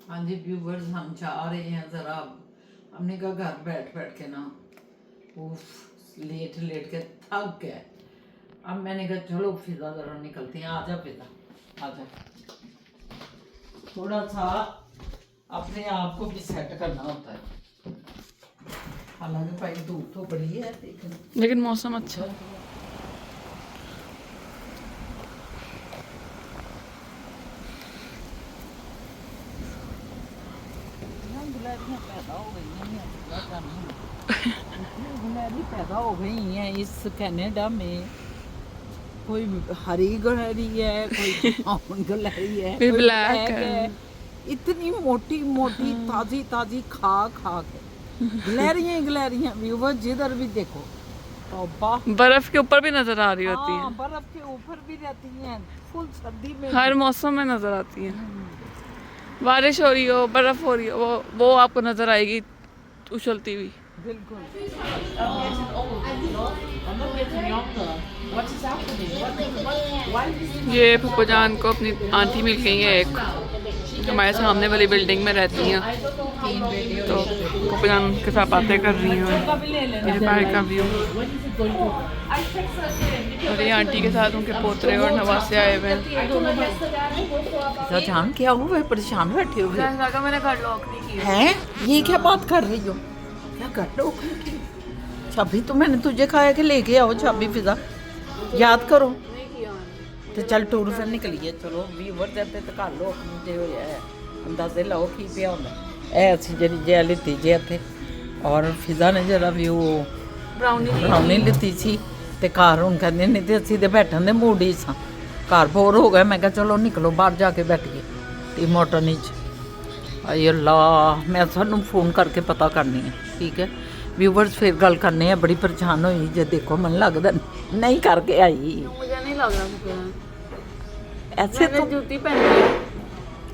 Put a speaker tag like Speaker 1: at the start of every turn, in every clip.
Speaker 1: हाँ जी व्यूवर्स, हम चाह रहे हैं ज़रा, हमने कहा घर बैठ बैठ के ना उफ लेट लेट के थक गए। अब मैंने कहा चलो फिजा ज़रा निकलते हैं। आजा फिजा आजा, थोड़ा सा अपने आप को भी सेट करना होता है। हालांकि भाई धूप तो बड़ी है
Speaker 2: लेकिन मौसम अच्छा है।
Speaker 1: पैदा हो गई हैं इस कनाडा में। कोई हरी गिलहरी है, कोई ब्राउन गिलहरी है,
Speaker 2: कोई
Speaker 1: कोई
Speaker 2: ब्लैक
Speaker 1: ब्लैक है। इतनी मोटी मोटी ताजी ताजी खा खा के गिलहरियां गिलहरियां व्यूवर जिधर भी देखो। तौबा,
Speaker 2: बर्फ के ऊपर भी नजर आ रही होती
Speaker 1: हाँ
Speaker 2: है।
Speaker 1: बर्फ के ऊपर भी रहती हैं, फुल सर्दी में
Speaker 2: हर
Speaker 1: भी।
Speaker 2: मौसम में नजर आती है। बारिश हो रही हो, बर्फ हो रही हो, वो आपको नजर आएगी उछलती हुई।
Speaker 1: बिल्कुल।
Speaker 2: ये पप्पू जान को अपनी आंटी मिल गई है, एक हमारे सामने वाली बिल्डिंग में रहती हैं, तो पप्पू जान के साथ बातें कर रही हैं। ये बाहर का व्यू, और ये आंटी के साथ उनके पोतरे और नवासे आए हुए हैं।
Speaker 1: जान क्या हुआ, परेशान बैठे हुए
Speaker 2: मैंने घर लॉक नहीं किया
Speaker 1: हैं? ये क्या बात कर रही हो? क्या कर लो चाबी तो मैंने तुझे खाया कि लेके आओ चाबी फिजा, याद करो। तो चल टूर फिर निकलिए, चलो व्यूवर जाते तो घर लोक जे होया है अंदाजे लाओ की पिया होंदा ऐ ਅਸੀਂ ਜਿਹੜੀ ਜੇ ਲਿੱਤੀ ਜੇ ਇੱਥੇ। ਔਰ ਫਿਜ਼ਾ ਨੇ ਜਿਹੜਾ ਵੀ ਉਹ ਬਰਾਉਨੀ ਲਿੱਤੀ ਸੀ ਤੇ ਘਰ ਹੁਣ ਕਹਿੰਦੇ ਨਹੀਂ ਤੇ ਅਸੀਂ ਤੇ ਬੈਠਣ ਦੇ ਮੂਡ ਹੀ ਸਾਂ, ਘਰ ਬੋਰ ਹੋ ਗਏ। ਮੈਂ ਕਿਹਾ ਚਲੋ ਨਿਕਲੋ ਬਾਹਰ ਜਾ ਕੇ ਬੈਠੀਏ ਟੀ ਮੋਟਰ ਨੀਚ। ਆਏ ਅੱਲਾ, ਮੈਂ ਤੁਹਾਨੂੰ ਫੋਨ ਕਰਕੇ ਪਤਾ ਕਰਨੀ ਹੈ, ਠੀਕ ਹੈ व्यूवर्स? फिर गल करने हैं, बड़ी परेशान हुई जे देखो, मन लगता नहीं करके आई।
Speaker 2: मुझे नहीं लग रहा
Speaker 1: ऐसे तो
Speaker 2: जूती पहनी है।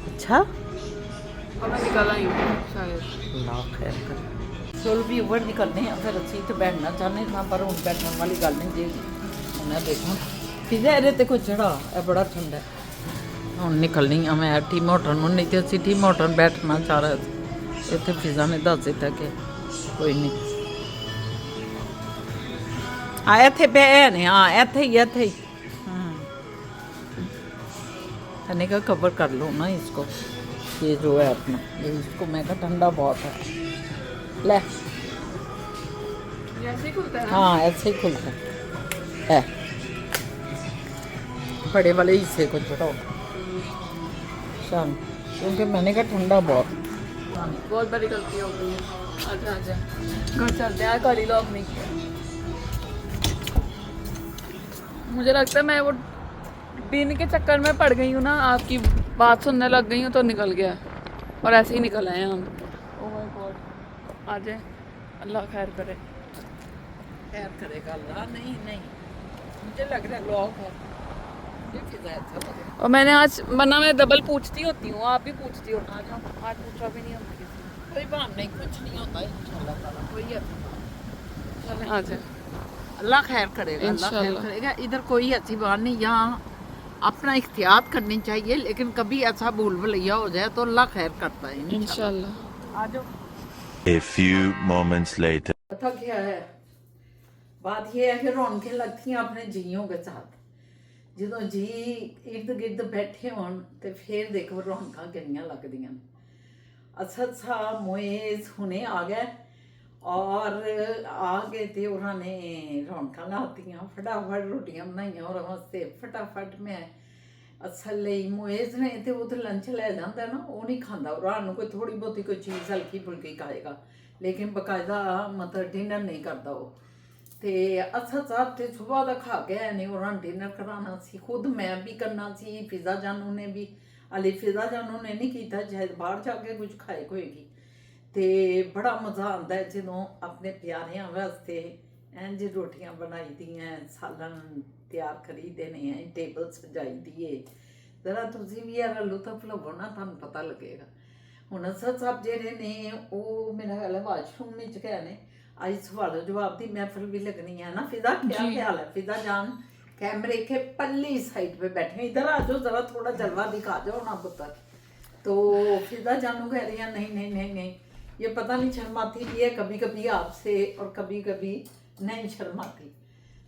Speaker 1: अच्छा
Speaker 2: और मैं निकल आई हूँ शायद।
Speaker 1: अल्लाह खैर करे। चलो व्यूवर निकलने हैं, फिर ਅਸੀਂ ਤੇ ਬੈਠਣਾ ਚਾਹੁੰਦੇ ਹਾਂ ਪਰ ਹੁਣ ਬੈਠਣ ਵਾਲੀ ਗੱਲ ਨਹੀਂ ਜੀ। ਹੁਣ ਦੇਖੋ ਫਿਜ਼ਾ ਇਹਦੇ ਤੇ ਕੋਈ ਚੜਾ, ਇਹ ਬੜਾ ਠੰਡਾ ਹੈ। ਹੁਣ ਨਿਕਲਣੀ ਆ ਮੈਂ ਟੀ ਮੋਟਰ ਨੂੰ, ਨਹੀਂ ਤੇ ਅਸੀਂ ਟੀ ਮੋਟਰ ਬੈਠਣਾ ਚਾਹ ਰਹੇ ਸੀ। ਇੱਥੇ ਫਿਜ਼ਾ ਨੇ ਦੱਸ ਦਿੱਤਾ ਕਿ ਕੋਈ ਨਹੀਂ ਆ ਇੱਥੇ ਬਹਿ ਨੇ, ਹਾਂ ਇੱਥੇ ही मैंने कहा कवर कर लो ना इसको, ये जो है अपना ये इसको। मैं कहा ठंडा बहुत है, ले
Speaker 2: ऐसे ही खुलता है।
Speaker 1: हाँ ऐसे ही खुलता है, बड़े वाले हिस्से को चढ़ाओ शाम, क्योंकि मैंने कहा ठंडा
Speaker 2: बहुत बड़ी गलती हो गई है। आजा आजा घर चलते हैं, गाड़ी लॉक नहीं किया। मुझे लगता है मैं वो बिन के चक्कर में पड़ गई हूँ ना, आपकी बात सुनने लग गई हूँ तो निकल गया, और ऐसे ही निकल आए हम। ओह माय गॉड, आ जाए, अल्लाह खैर करे।
Speaker 1: खैर करेगा अल्लाह। नहीं नहीं मुझे लग रहा है लॉक है ये फिजा अच्छा लग रहा है।
Speaker 2: और मैंने आज, वरना मैं डबल पूछती होती हूँ, आप भी पूछती हो। आ जाओ, आज पूछा भी नहीं होता किसी ने।
Speaker 1: कोई बात नहीं, कुछ नहीं होता इंशाल्लाह ताला, कोई है
Speaker 2: चलें आ जाए,
Speaker 1: अल्लाह खैर करेगा, अल्लाह खैर
Speaker 2: इंशाल्लाह।
Speaker 1: करेगा। इधर कोई ऐसी बात नहीं, यहाँ अपना इख्तियार करनी चाहिए, लेकिन कभी ऐसा भूल भुलैया हो जाए तो अल्लाह खैर करता है इंशाल्लाह।
Speaker 2: इंशाल्लाह।
Speaker 1: आ जाओ।
Speaker 3: A few moments later.
Speaker 1: पता क्या है, बात ये है कि रौनकें लगती हैं अपने जियों के साथ। ਜਦੋਂ जी इर्द गिर्द बैठे होन तो फिर देखो रौनकां किन्नियां लगदियां। असद साहब मोएज हुने आ गए और आके ते उन्होंने रौनकां लातियां, फटाफट रोटियां बनाइयां और वास्ते फटाफट मैं असल ਲਈ मोएज ने ते वो तो लंच ले जाता ना, वो नहीं खाता, रात को कोई थोड़ी बहुती कोई चीज़ हल्की फुल्की खाएगा, लेकिन बकायदा मतलब डिनर नहीं करता वो। ਤੇ ਅਸਲ ਸਾਹਿਬ ਤੇ ਸਵੇਰ ਦਾ ਖਾ ਕੇ ਆਏ ਨੇ, ਉਹਨਾਂ ਡਿਨਰ ਕਰਾਉਣਾ ਸੀ, ਖੁਦ ਮੈਂ ਵੀ ਕਰਨਾ ਸੀ, ਫਿਜ਼ਾ ਜਾਨੂ ਨੇ ਵੀ, ਅਲੀ ਫਿਜ਼ਾ ਜਾਨੂ ਨੇ ਨਹੀਂ ਕੀਤਾ, ਸ਼ਾਇਦ ਬਾਹਰ ਜਾ ਕੇ ਕੁਝ ਖਾਏ ਹੋਏਗੀ। ਤੇ ਬੜਾ ਮਜ਼ਾ ਆਉਂਦਾ ਹੈ ਜਦੋਂ ਆਪਣੇ ਪਿਆਰਿਆਂ ਵਾਸਤੇ ਇੰਝ ਰੋਟੀਆਂ ਬਣਾਈ ਦੀਆਂ, ਸਾਲਨ ਤਿਆਰ ਕਰੀਦੇ ਨੇ, ਟੇਬਲ ਸਜਾਈ ਦੀ ਏ। ਜ਼ਰਾ ਤੁਸੀਂ ਵੀ ਯਾਰ ਲੁਤਫ ਲਵੋ ਨਾ, ਤੁਹਾਨੂੰ ਪਤਾ ਲੱਗੇਗਾ। ਹੁਣ ਅਸਲ ਸਾਹਿਬ ਜਿਹੜੇ ਨੇ ਉਹ ਮੇਰਾ ਖਿਆਲ ਹੈ ਵਾਸ਼ਰੂਮ ਵਿੱਚ ਗਏ ਨੇ। आज सवाल जवाब की महफिल भी लगनी है ना। फिजा क्या ख्याल है? फिजा जान कैमरे के पल्ली साइड पे बैठे, इधर आ जाओ, जरा थोड़ा जलवा दिखा जाओ ना पुत्र। तो फिदा जानू कह रही है नहीं नहीं नहीं नहीं, ये पता नहीं शर्माती भी है कभी कभी आपसे और कभी कभी नहीं शर्माती।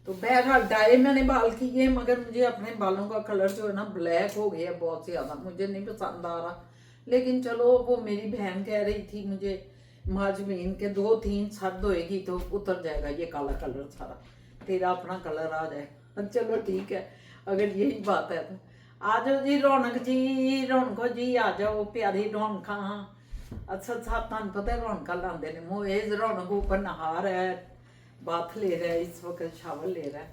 Speaker 1: तो बहरहाल डाई मैंने बाल किए, मगर मुझे अपने बालों का कलर जो है ना ब्लैक हो गया बहुत ज़्यादा, मुझे नहीं पसंद आ रहा। लेकिन चलो, वो मेरी बहन कह रही थी मुझे माजमीन के 2-3 सर्द होएगी तो उतर जाएगा ये काला कलर सारा, तेरा अपना कलर आ जाएगा। चलो ठीक है, अगर यही बात है तो आ जाओ जी रौनक जी, रौनको जी आ जाओ, प्यारी रौनक। अच्छा साहब तुम पता रौनक लाते ने मोएज, रौनक ऊपर नहार है, बाथ ले रहा है इस वक्त, शावर ले रहा है।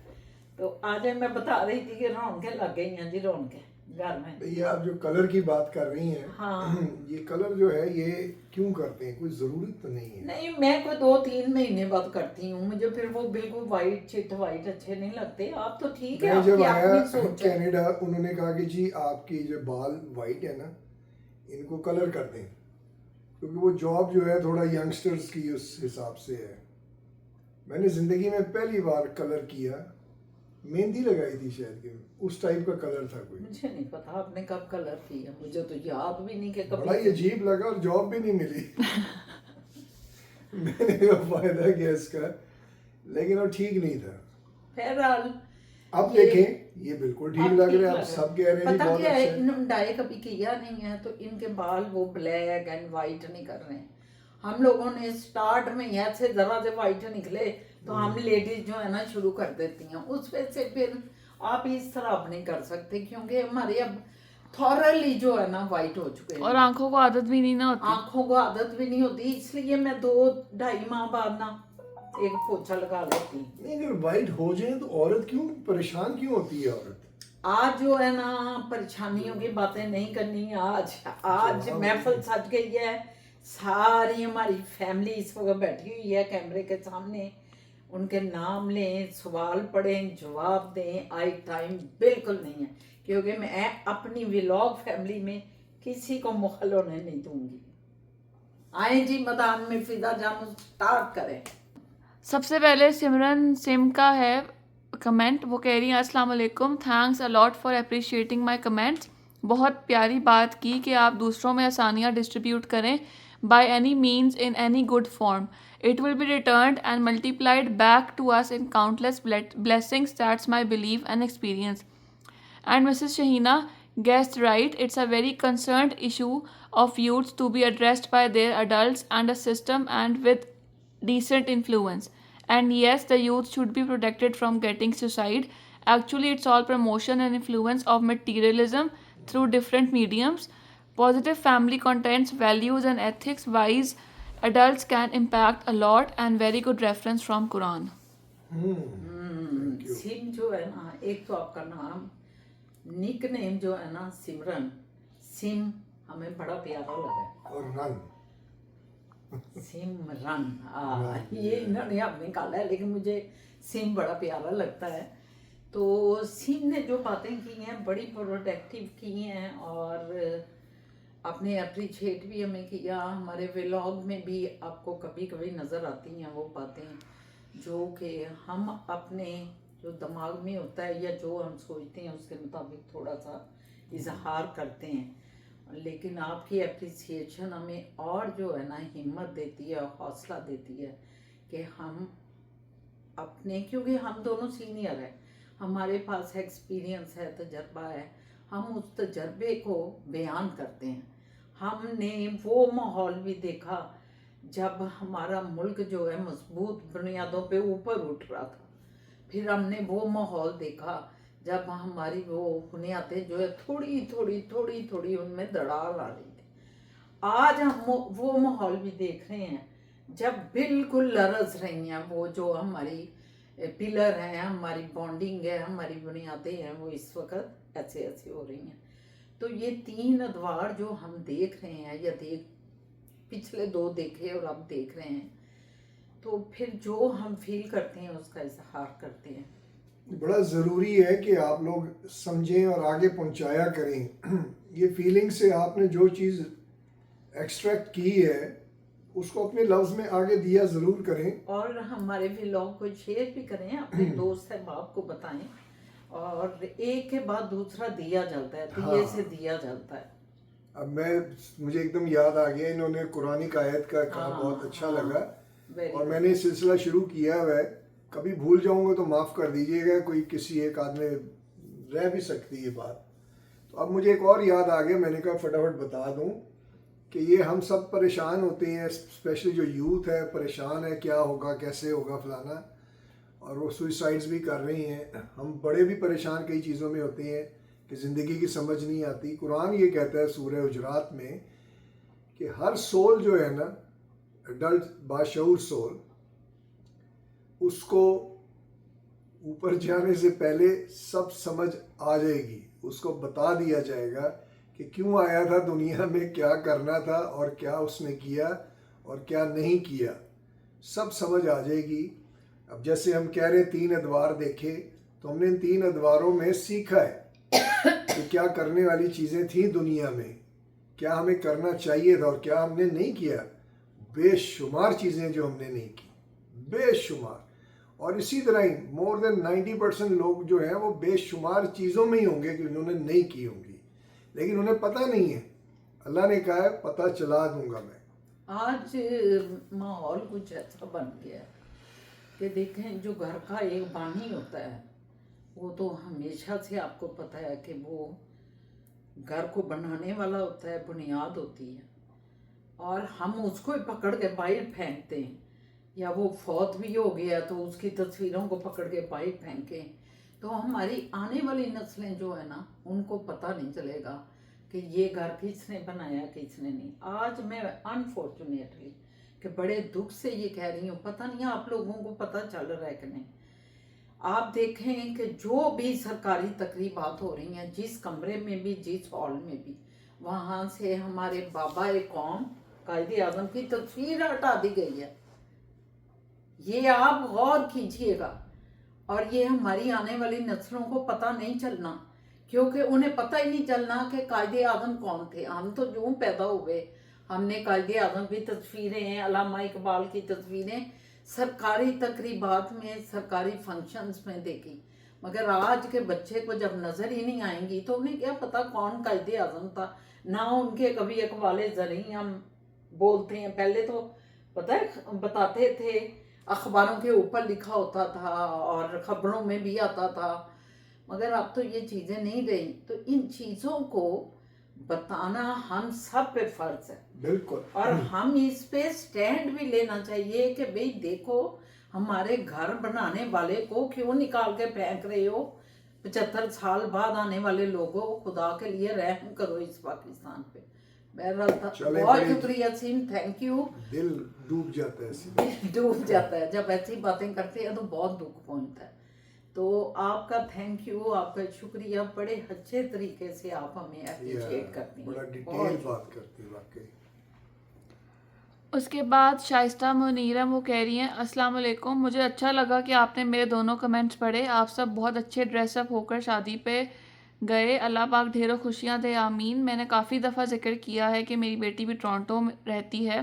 Speaker 1: तो आज मैं बता रही थी कि रौनकें लग गई हैं जी, रौनकें घर में।
Speaker 4: ये आप जो कलर की बात कर रही हैं,
Speaker 1: हाँ।
Speaker 4: ये कलर जो है ये क्यों करते हैं, कोई जरूरत तो नहीं है।
Speaker 1: नहीं, मैं कोई 2-3 महीने बाद करती हूँ, मुझे फिर वो बिल्कुल वाइट चिट वाइट अच्छे नहीं लगते। आप तो ठीक है,
Speaker 4: मैं जब
Speaker 1: आपकी
Speaker 4: आया
Speaker 1: अपनी सोच है।
Speaker 4: कनाडा, उन्होंने कहा कि जी आपकी जो बाल वाइट है ना, इनको कलर कर दें, क्योंकि वो जॉब जो है थोड़ा यंगस्टर्स की उस हिसाब से है। मैंने ज़िंदगी में पहली बार कलर किया, मेहंदी लगाई थी शायद, कि उस टाइप का कलर था कोई।
Speaker 1: मुझे नहीं पता आपने कब कलर किया, मुझे तो याद भी नहीं कि
Speaker 4: बड़ा ही
Speaker 1: कभी।
Speaker 4: अजीब लगा और जॉब भी नहीं मिली। मैंने कहा फायदा क्या इसका, लेकिन वो ठीक नहीं था।
Speaker 1: बहरहाल
Speaker 4: अब
Speaker 1: ये-
Speaker 4: देखें, ये बिल्कुल ठीक
Speaker 1: अब
Speaker 4: लग
Speaker 1: ठीक
Speaker 4: रहा है,
Speaker 1: लग
Speaker 4: आप
Speaker 1: रहा
Speaker 4: सब कह रहे हैं जी
Speaker 1: पता
Speaker 4: बहुत
Speaker 1: क्या
Speaker 4: अच्छा
Speaker 1: है,
Speaker 4: है।
Speaker 1: इन्होंने डाई कभी किया नहीं है तो इनके बाल वो ब्लैक एंड वाइट नहीं कर रहे हैं। हम लोगों ने स्टार्ट में ही ऐसे जरा से वाइट निकले तो हम लेडीज जो है ना शुरू कर देती हैं, उस वजह से फिर आप इस तरह आप नहीं कर सकते, क्योंकि हमारे अब थॉरली जो है ना वाइट हो चुके हैं
Speaker 2: और आंखों को आदत भी नहीं ना होती।
Speaker 1: आंखों को आदत भी नहीं होती, इसलिए मैं 2-2.5 माह बाद ना एक पोछा लगा लेती।
Speaker 4: नहीं, अगर वाइट हो जाए तो औरत क्यों परेशान क्यों होती है औरत?
Speaker 1: आज जो है ना परेशानियों की बातें नहीं करनी, आज महफिल सज गई है, सारी हमारी फैमिली इस वक्त बैठी हुई है कैमरे के सामने, उनके नाम लें, सवाल पढ़ें, जवाब दें। आई टाइम बिल्कुल नहीं है, क्योंकि मैं अपनी व्लॉग फैमिली में किसी को मुखल होने नहीं दूंगी। आए जी मैदान में, फिदा जानू स्टार्ट करें।
Speaker 2: सबसे पहले सिमरन सिम का है कमेंट, वो कह रही है अस्सलाम वालेकुम, thanks a lot for appreciating my comments. बहुत प्यारी बात की कि आप दूसरों में आसानियाँ डिस्ट्रीब्यूट करें by any means in any good form, it will be returned and multiplied back to us in countless blessings, that's my believe and experience. And Mrs. Shahina guessed right, it's a very concerned issue of youths to be addressed by their adults and a system and with decent influence. And yes, the youth should be protected from getting suicide. Actually, it's all promotion and influence of materialism through different mediums. Positive family contents, values and ethics wise adults can impact a lot, and very good reference from Quran.
Speaker 1: SIM जो है ना, एक तो आपका नाम nick name जो है ना सिमरन, सिम हमें बड़ा प्यारा लगा।
Speaker 4: और रन,
Speaker 1: सिमरन, ये इन्होंने अब निकाला है, लेकिन मुझे सिम बड़ा प्यारा लगता है। तो सिम ने जो बातें की हैं बड़ी प्रोडक्टिव की हैं, और आपने अप्रिशिएट भी हमें किया। हमारे व्लॉग में भी आपको कभी कभी नज़र आती हैं वो बातें जो कि हम अपने जो दिमाग में होता है या जो हम सोचते हैं उसके मुताबिक थोड़ा सा इजहार करते हैं, लेकिन आपकी अप्रिसिएशन हमें और जो है ना हिम्मत देती है और हौसला देती है कि हम अपने, क्योंकि हम दोनों सीनियर हैं, हमारे पास एक्सपीरियंस है, तजर्बा है, हम उस तजर्बे को बयान करते हैं। हमने वो माहौल भी देखा जब हमारा मुल्क जो है मजबूत बुनियादों पे ऊपर उठ रहा था, फिर हमने वो माहौल देखा जब हमारी वो बुनियादें जो है थोड़ी थोड़ी उनमें दरार आ रही थी। आज हम वो माहौल भी देख रहे हैं जब बिल्कुल लरस रही हैं वो जो हमारी पिलर हैं, हमारी बॉन्डिंग है, हमारी बुनियादें हैं, वो इस वक्त ऐसे ऐसे हो रही हैं। तो ये 3 अदवार जो हम देख रहे हैं या पिछले 2 देखे और अब देख रहे हैं, तो फिर जो हम फील करते हैं उसका इजहार करते हैं।
Speaker 4: बड़ा ज़रूरी है कि आप लोग समझें और आगे पहुंचाया करें। ये फीलिंग से आपने जो चीज़ एक्सट्रैक्ट की है उसको अपने लफ्ज़ में आगे दिया ज़रूर करें,
Speaker 1: और हमारे व्लॉग को शेयर भी करें, अपने दोस्त अहबाब को बताएं, और एक के बाद दूसरा दिया जलता है, दिए से दिया जलता है।
Speaker 4: अब मुझे एकदम याद आ गया, इन्होंने कुरानिक आयत का कहा, बहुत अच्छा लगा। और मैंने ये सिलसिला शुरू किया हुआ है, कभी भूल जाऊंगा तो माफ़ कर दीजिएगा, कोई किसी एक आदमी रह भी सकती है बात। तो अब मुझे एक और याद आ गया, मैंने कहा फटाफट बता दूं कि ये हम सब परेशान होते हैं, स्पेशली जो यूथ है परेशान है, क्या होगा कैसे होगा फलाना, और वो सुसाइड्स भी कर रही हैं। हम बड़े भी परेशान कई चीज़ों में होते हैं कि ज़िंदगी की समझ नहीं आती। कुरान ये कहता है सूरह हुजरात में कि हर सोल जो है ना, एडल्ट बाशऊर सोल, उसको ऊपर जाने से पहले सब समझ आ जाएगी, उसको बता दिया जाएगा कि क्यों आया था दुनिया में, क्या करना था और क्या उसने किया और क्या नहीं किया, सब समझ आ जाएगी। अब जैसे हम कह रहे 3 अदवार देखे, तो हमने इन 3 अदवारों में सीखा है कि क्या करने वाली चीज़ें थी दुनिया में, क्या हमें करना चाहिए था और क्या हमने नहीं किया। बेशुमार चीज़ें जो हमने नहीं की, बेशुमार। और इसी तरह ही मोर देन 90% लोग जो हैं वो बेशुमार चीज़ों में ही होंगे कि उन्होंने नहीं की होंगी, लेकिन उन्हें पता नहीं है। अल्लाह ने कहा है पता चला दूंगा मैं।
Speaker 1: आज माहौल कुछ ऐसा बन गया है कि देखें, जो घर का एक बानी होता है वो तो हमेशा से आपको पता है कि वो घर को बनाने वाला होता है, बुनियाद होती है, और हम उसको ही पकड़ के बाहर फेंकते हैं। या वो फौत भी हो गया तो उसकी तस्वीरों को पकड़ के बाहर फेंकें, तो हमारी आने वाली नस्लें जो है ना, उनको पता नहीं चलेगा कि ये घर किसने बनाया किसने नहीं। आज मैं अनफॉर्चुनेटली कि बड़े दुख से ये कह रही हूँ, पता नहीं आप लोगों को पता चल रहा है कि नहीं। आप देखें कि जो भी सरकारी तकरीबात हो रही हैं, जिस कमरे में भी, जिस हॉल में भी, वहाँ से हमारे बाबा कौम कायदे आज़म की तस्वीर हटा दी गई है। ये आप गौर कीजिएगा। और ये हमारी आने वाली नस्लों को पता नहीं चलना, क्योंकि उन्हें पता ही नहीं चलना कि कायदे आज़म कौन थे। हम तो यूँ पैदा हुए, हमने कायदे आज़म की तस्वीरें, अल्लामा इकबाल की तस्वीरें सरकारी तकरीबात में, सरकारी फंक्शंस में देखी, मगर आज के बच्चे को जब नज़र ही नहीं आएंगी तो उन्हें क्या पता कौन कायदे आज़म था। ना उनके कभी अखबाले ज़री हम बोलते हैं, पहले तो पता है बताते थे, अखबारों के ऊपर लिखा होता था और ख़बरों में भी आता था, मगर अब तो ये चीज़ें नहीं रही। तो इन चीज़ों को बताना हम सब पे फर्ज है,
Speaker 4: बिल्कुल।
Speaker 1: और हम इस पे स्टैंड भी लेना चाहिए कि भाई देखो, हमारे घर बनाने वाले को क्यों निकाल के फेंक रहे हो। 75 साल बाद आने वाले लोगों, खुदा के लिए रहम करो इस पाकिस्तान पे। बहुत शुक्रिया सीम, थैंक यू।
Speaker 4: दिल डूब जाता है,
Speaker 1: दिल डूब जाता है जब ऐसी बातें करते हैं, तो बहुत दुख पहुंचता है। तो आपका थैंक यू, आपका शुक्रिया, बड़े अच्छे तरीके से आप हमें अप्रिशिएट करती हैं,
Speaker 4: बड़ा डिटेल बात करती है वाकई।
Speaker 2: उसके बाद शाइस्ता मुनीरा वो कह रही हैं, अस्सलाम वालेकुम, मुझे अच्छा लगा कि आपने मेरे दोनों कमेंट्स पढ़े। आप सब बहुत अच्छे ड्रेसअप होकर शादी पे गए, अल्लाह पाक ढेरों खुशियाँ दे, आमीन। मैंने काफ़ी दफ़ा जिक्र किया है कि मेरी बेटी भी टोरंटो में रहती है,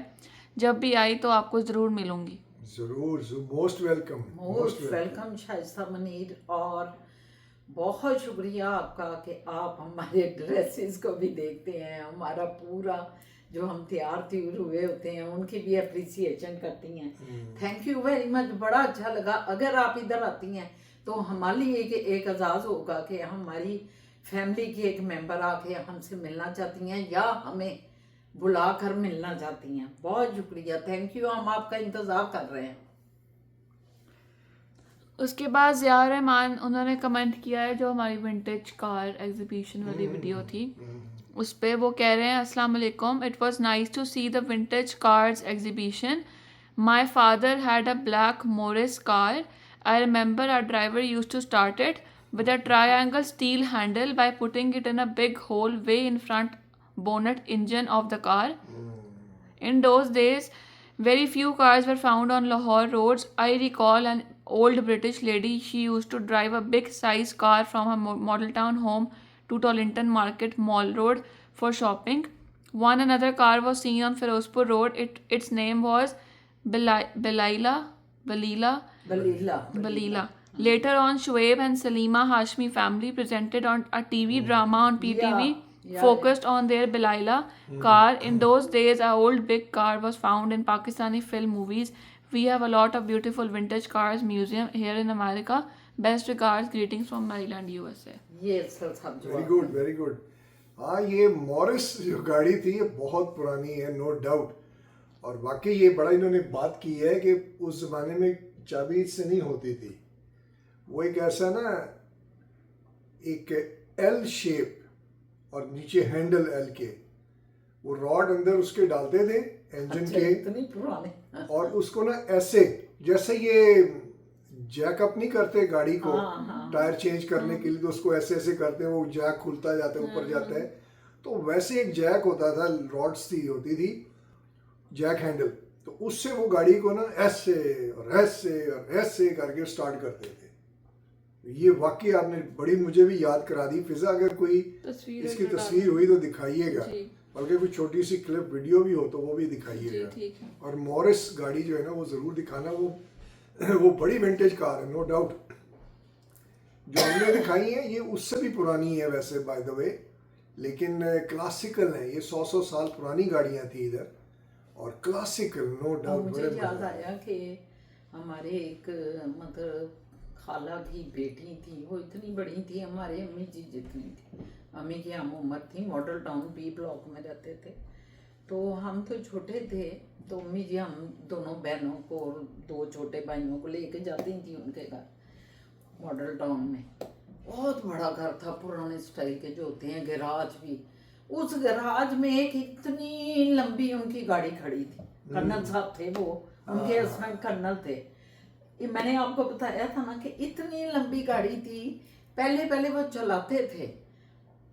Speaker 2: जब भी आई तो आपको ज़रूर मिलूँगी।
Speaker 4: ज़रूर, most welcome,
Speaker 1: most welcome Shaista Munir. और बहुत शुक्रिया आपका कि आप हमारे ड्रेसेस को भी देखते हैं, हमारा पूरा जो हम तैयार त्यूर हुए होते हैं उनकी भी अप्रिसिएशन करती हैं। थैंक यू वेरी मच, बड़ा अच्छा लगा। अगर आप इधर आती हैं तो हमारे लिए एक एजाज़ होगा कि हमारी फैमिली की एक मेंबर आके हमसे मिलना चाहती हैं या हमें बुला कर मिलना चाहती हैं। बहुत शुक्रिया, थैंक यू, हम आपका इंतज़ार कर रहे हैं।
Speaker 2: उसके बाद ज़िया रहमान उन्होंने कमेंट किया है, जो हमारी विंटेज कार एग्जीबिशन वाली वीडियो थी उस पे वो कह रहे हैं, अस्सलाम वालेकुम, it was nice to see the vintage cars exhibition. My father had a black Morris car. I remember our driver used to start it with a triangle steel handle by putting it in a big hole way in front bonnet engine of the car. In those days, very few cars were found on Lahore roads. I recall an old British lady, she used to drive a big size car from her model town home to Tollington Market Mall Road for shopping. One another car was seen on Firozpur Road. Its name was Balila. Later on, Shoaib and Salima Hashmi family presented on a TV drama on PTV focused on their Bilila car. In those days, a old big car was found in Pakistani film movies. We have a lot of beautiful vintage cars museum here in America. Best regards, greetings from Maryland, USA.
Speaker 1: ये सब सब
Speaker 4: very good very good. हाँ, ये Morris जो गाड़ी थी ये बहुत पुरानी है, नो डाउट। और वाकई ये बड़ा इन्होंने बात की है कि उस ज़माने में चाबी से नहीं होती थी। वो एक ऐसा ना एक एल शेप और नीचे हैंडल एल के, वो रॉड अंदर उसके डालते थे इंजन
Speaker 1: अच्छा,
Speaker 4: के,
Speaker 1: इतनी पुरानी।
Speaker 4: और उसको ना ऐसे जैसे ये जैकअप नहीं करते गाड़ी को टायर चेंज करने के लिए, तो उसको ऐसे ऐसे करते हैं, वो जैक खुलता जाता है ऊपर जाता है, तो वैसे एक जैक होता था, रॉड्स थी होती थी जैक हैंडल, तो उससे वो गाड़ी को ना ऐसे और ऐसे और ऐसे करके स्टार्ट करते थे। ये वाकई आपने बड़ी मुझे भी याद करा दी फिजा। अगर कोई इसकी तस्वीर हुई तो दिखाइएगा, बल्कि कोई छोटी सी क्लिप वीडियो भी हो तो वो भी दिखाइएगा। और मॉरिस गाड़ी जो है ना वो ज़रूर दिखाना, वो बड़ी विंटेज कार है, नो डाउट। जो हमने दिखाई है ये उससे भी पुरानी है वैसे बाय द वे, लेकिन क्लासिकल है ये, 100 साल पुरानी गाड़ियाँ थी इधर, और क्लासिकल नो डाउट।
Speaker 1: मुझे याद आया कि हमारे एक मतलब खाला की बेटी थी, वो इतनी बड़ी थी, हमारे अम्मी जी जितनी थी, अम्मी की हम उम्र थी। मॉडल टाउन बी ब्लॉक में रहते थे, तो हम तो छोटे थे, तो अम्मी जी हम दोनों बहनों को और 2 छोटे भाइयों को लेके जाती थी उनके घर मॉडल टाउन में। बहुत बड़ा घर था, पुराने स्टाइल के जो होते हैं, गैराज भी। उस गैराज में एक इतनी लंबी उनकी गाड़ी खड़ी थी, कर्नल साहब थे वो, उनके हस्बैंड कर्नल थे। ये मैंने आपको बताया था ना कि इतनी लंबी गाड़ी थी, पहले वो चलाते थे,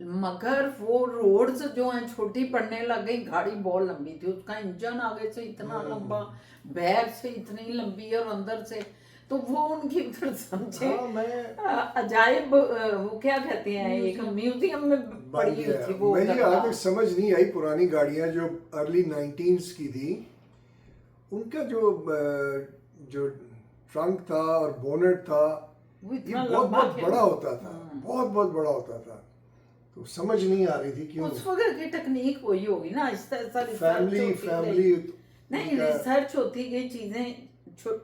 Speaker 1: मगर वो रोड्स जो हैं छोटी पड़ने लग गई, गाड़ी बहुत लंबी थी, उसका इंजन आगे से इतना लंबा, बैक से इतनी लंबी और अंदर से, तो वो उनकी फिर समझे अजायब, वो क्या कहते हैं, एक म्यूजियम में पड़ी हुई थी वो।
Speaker 4: मुझे आज तक समझ नहीं आई पुरानी गाड़ियां जो अर्ली 19s की थी, उनका जो ट्रंक था और बोनेट था ये बहुत बड़ा होता था, बहुत बड़ा होता था, तो समझ नहीं आ रही थी क्यों।
Speaker 1: उस वक्त की टेक्निक वही होगी ना, ऐसा
Speaker 4: फैमिली
Speaker 1: नहीं, रिसर्च होती गई, चीजें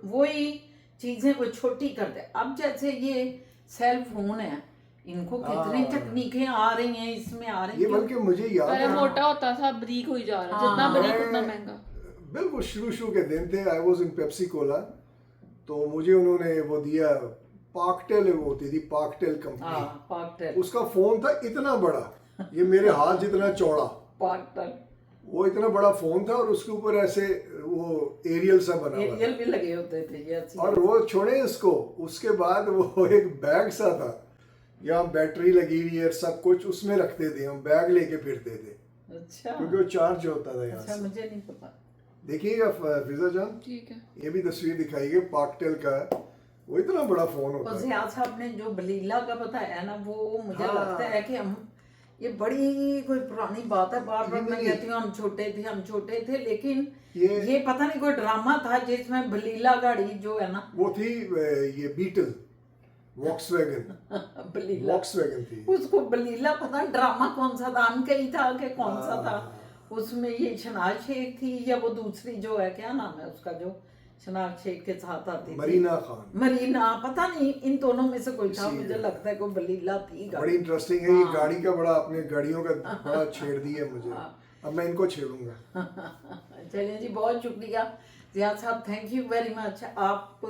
Speaker 1: वही चीजें वो छोटी करते। अब जैसे ये सेल फोन है, इनको कितनी टेक्निकें आ रही हैं, इसमें आ रही हैं,
Speaker 4: ये बल्कि मुझे याद है
Speaker 2: मोटा होता था, बारीक हुई जा रहा है, जितना बारीक उतना महंगा।
Speaker 4: बिल्कुल शुरू के दिन थे, I was in Pepsi Cola, तो मुझे उन्होंने वो दिया, पार्कटेल होती थी, पार्कटेल कंपनी, उसका फोन था इतना बड़ा, ये मेरे हाथ जितना चौड़ा,
Speaker 1: पार्कटेल,
Speaker 4: वो इतना बड़ा फोन था, और उसके ऊपर ऐसे वो एरियल सा बना हुआ,
Speaker 1: एरियल भी लगे होते थे,
Speaker 4: और वो छोड़े इसको, उसके बाद वो एक बैग सा था, यहाँ बैटरी लगी हुई है सब कुछ, उसमें रखते थे हम, बैग लेके फिरते थे।
Speaker 1: अच्छा,
Speaker 4: क्योंकि वो चार्ज होता था यहाँ
Speaker 1: से।
Speaker 4: से।
Speaker 1: मुझे नहीं पता।
Speaker 4: देखिएगा फिजा जान,
Speaker 2: ठीक है,
Speaker 4: ये भी तस्वीर दिखाइए पार्कटेल का, वो इतना बड़ा फोन होता है।
Speaker 1: जियाद साहब ने जो बलीला का बताया ना, वो मुझे लगता है कि हम, ये बड़ी कोई पुरानी बात है, बार मैं कहती हूँ हम छोटे थे, लेकिन ये पता नहीं कोई ड्रामा था जिसमें बलीला गाड़ी जो है ना, वो
Speaker 4: थी ये बीटल वॉक्सवैगन थी,
Speaker 1: उसको बलीला पता ड्रामा कौन सा था, अनकई था कि कौन सा था, उसमें ये शनाज शेख थी या वो दूसरी जो है, क्या नाम है उसका, जो शनाज शेख के साथ आती
Speaker 4: मरीना खान,
Speaker 1: मरीना, पता नहीं इन दोनों में से कोई था, मुझे लगता है कोई बलीला थी।
Speaker 4: बड़ी इंटरेस्टिंग है ये गाड़ी का, बड़ा अपने गाड़ियों का बड़ा छेड़ दिया मुझे, अब मैं इनको छेड़ूंगा।
Speaker 1: चलिए जी, बहुत शुक्रिया जियाद साहब, थैंक यू वेरी मच। आप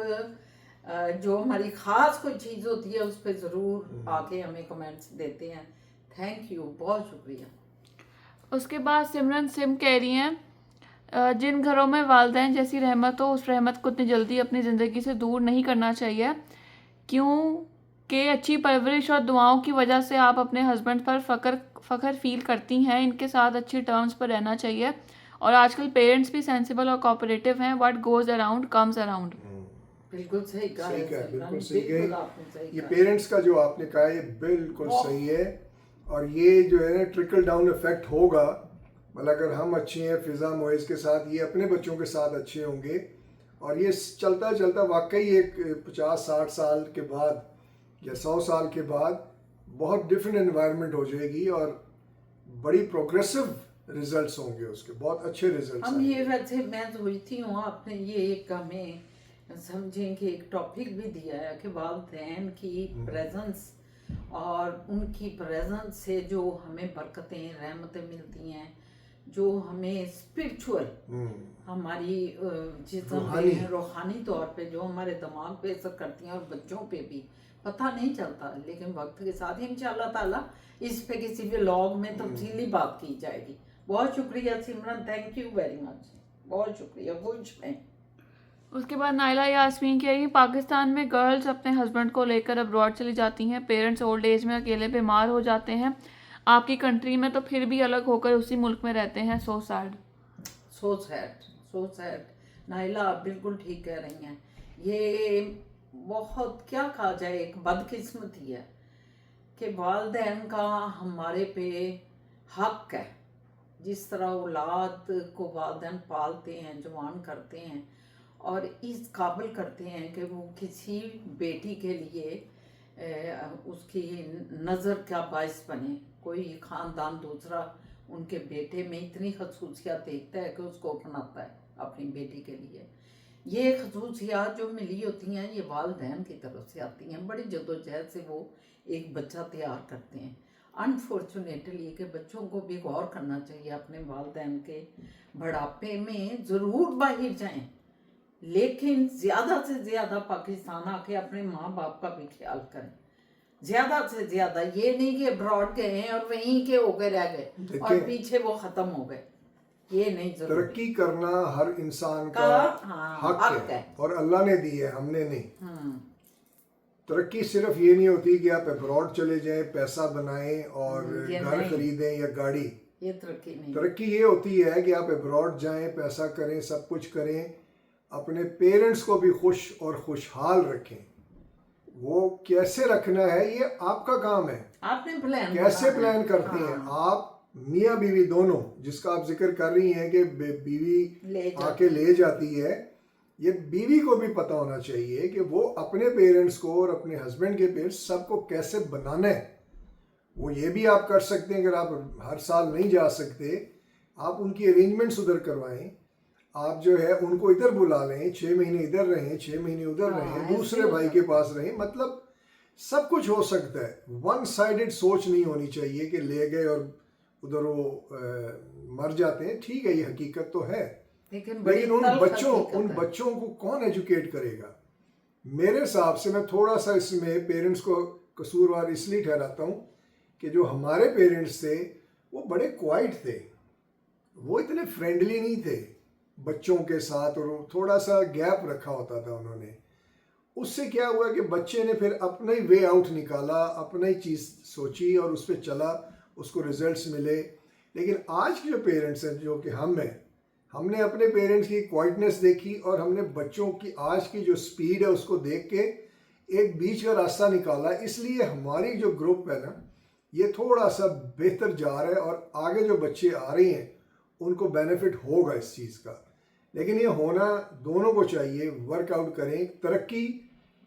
Speaker 1: जो हमारी खास कोई चीज़ होती है उस पर ज़रूर आके हमें कमेंट्स देते हैं, थैंक यू, बहुत शुक्रिया।
Speaker 2: उसके बाद सिमरन सिम कह रही हैं, जिन घरों में वालिदैन जैसी रहमत हो, उस रहमत को इतनी जल्दी अपनी ज़िंदगी से दूर नहीं करना चाहिए, क्योंकि अच्छी परवरिश और दुआओं की वजह से आप अपने हस्बैंड पर फ़ख्र फील करती हैं, इनके साथ अच्छी टर्म्स पर रहना चाहिए, और आजकल पेरेंट्स भी सेंसिबल और कोऑपरेटिव हैं, what goes around comes around.
Speaker 1: बिल्कुल सही कहा,
Speaker 4: बिल्कुल सही है, ये पेरेंट्स का जो आपने कहा ये बिल्कुल सही है, और ये जो है ना ट्रिकल डाउन इफेक्ट होगा, मतलब अगर हम अच्छे हैं फिजा मोइज़ के साथ, ये अपने बच्चों के साथ अच्छे होंगे, और ये चलता चलता वाकई एक 50-60 साल के बाद या 100 साल के बाद बहुत डिफरेंट एनवायरनमेंट हो जाएगी, और बड़ी प्रोग्रेसिव रिजल्ट्स होंगे उसके, बहुत अच्छे रिजल्ट्स
Speaker 1: हम
Speaker 4: आएंगे।
Speaker 1: ये वैसे मैं सोचती हूँ आपने ये एक हमें समझें कि एक टॉपिक भी दिया है कि वालिदैन की प्रेजेंस और उनकी प्रेजेंस से जो हमें बरकतें रहमतें मिलती हैं, जो हमें स्पिरिचुअल हमारी जिसम रूहानी तौर पे जो हमारे दिमाग पे असर करती हैं और बच्चों पे भी पता नहीं चलता, लेकिन वक्त के साथ इंशाल्लाह ताला इस पे किसी भी व्लॉग में तफसीली बात की जाएगी। बहुत शुक्रिया सिमरन, थैंक यू वेरी मच, बहुत शुक्रिया। कुछ में
Speaker 2: उसके बाद नाइला यास्मीन की आई, पाकिस्तान में गर्ल्स अपने हस्बैंड को लेकर अब्रॉड चली जाती हैं, पेरेंट्स ओल्ड एज में अकेले बीमार हो जाते हैं, आपकी कंट्री में तो फिर भी अलग होकर उसी मुल्क में रहते हैं, so sad.
Speaker 1: So sad, so sad. Naila आप बिल्कुल ठीक कह रही हैं, ये बहुत क्या कहा जाए, एक बदकिस्मती है कि वालिदैन का हमारे पे हक है। जिस तरह औलाद को वालिदैन पालते हैं, जवान करते हैं और इस काबिल करते हैं कि वो किसी बेटी के लिए उसकी नज़र का बायस बने। कोई ख़ानदान दूसरा उनके बेटे में इतनी खसूसियात देखता है कि उसको अपनाता है अपनी बेटी के लिए। ये खसूसियात जो मिली होती हैं ये वालिदैन की तरफ से आती हैं, बड़ी जदोजहद से वो एक बच्चा तैयार करते हैं। अनफॉर्चुनेटली कि बच्चों को भी गौर करना चाहिए अपने वालिदैन के बुढ़ापे में ज़रूर बाहर जाएं, लेकिन ज़्यादा से ज़्यादा पाकिस्तान आके अपने माँ बाप का भी ख्याल करें, ज़्यादा से ज़्यादा। ये नहीं कि अब्रॉड गए हैं और वहीं के होकर रह गए और पीछे वो ख़त्म हो गए, ये नहीं। जरूर
Speaker 4: तरक्की करना हर इंसान का हक है और अल्लाह ने दी है, हमने नहीं। तरक्की सिर्फ ये नहीं होती कि आप अब्रॉड चले जाएं, पैसा बनाएं और घर खरीदें या गाड़ी,
Speaker 1: ये तरक्की नहीं।
Speaker 4: तरक्की ये होती है कि आप अब्रॉड जाएं, पैसा करें, सब कुछ करें, अपने पेरेंट्स को भी खुश और खुशहाल रखें। वो कैसे रखना है ये आपका काम है,
Speaker 1: आपने प्लान
Speaker 4: कैसे प्लान करते हैं आप। मियाँ बीवी दोनों, जिसका आप जिक्र कर रही हैं कि बीवी आके ले जाती है, ये बीवी को भी पता होना चाहिए कि वो अपने पेरेंट्स को और अपने हस्बैंड के पेरेंट्स सबको कैसे बनाना है। वो ये भी आप कर सकते हैं, अगर आप हर साल नहीं जा सकते, आप उनकी अरेंजमेंट्स उधर करवाएं, आप जो है उनको इधर बुला लें, 6 महीने इधर रहें, 6 महीने उधर रहें, दूसरे भाई के पास रहें, मतलब सब कुछ हो सकता है। वन साइडेड सोच नहीं होनी चाहिए कि ले गए और उधर वो मर जाते हैं। ठीक है, ये हकीकत तो है, लेकिन उन बच्चों को कौन एजुकेट करेगा? मेरे हिसाब से मैं थोड़ा सा इसमें पेरेंट्स को कसूरवार इसलिए ठहराता हूँ कि जो हमारे पेरेंट्स थे वो बड़े क्वाइट थे, वो इतने फ्रेंडली नहीं थे बच्चों के साथ, और थोड़ा सा गैप रखा होता था उन्होंने। उससे क्या हुआ कि बच्चे ने फिर अपना ही वे आउट निकाला, अपना ही चीज़ सोची और उस पर चला, उसको रिजल्ट्स मिले। लेकिन आज के जो पेरेंट्स हैं, जो कि हम हैं, हमने अपने पेरेंट्स की क्वाइटनेस देखी और हमने बच्चों की आज की जो स्पीड है उसको देख के एक बीच का रास्ता निकाला। इसलिए हमारी जो ग्रुप है ना, ये थोड़ा सा बेहतर जा रहा है और आगे जो बच्चे आ रहे हैं उनको बेनिफिट होगा इस चीज़ का। लेकिन ये होना दोनों को चाहिए, वर्कआउट करें। तरक्की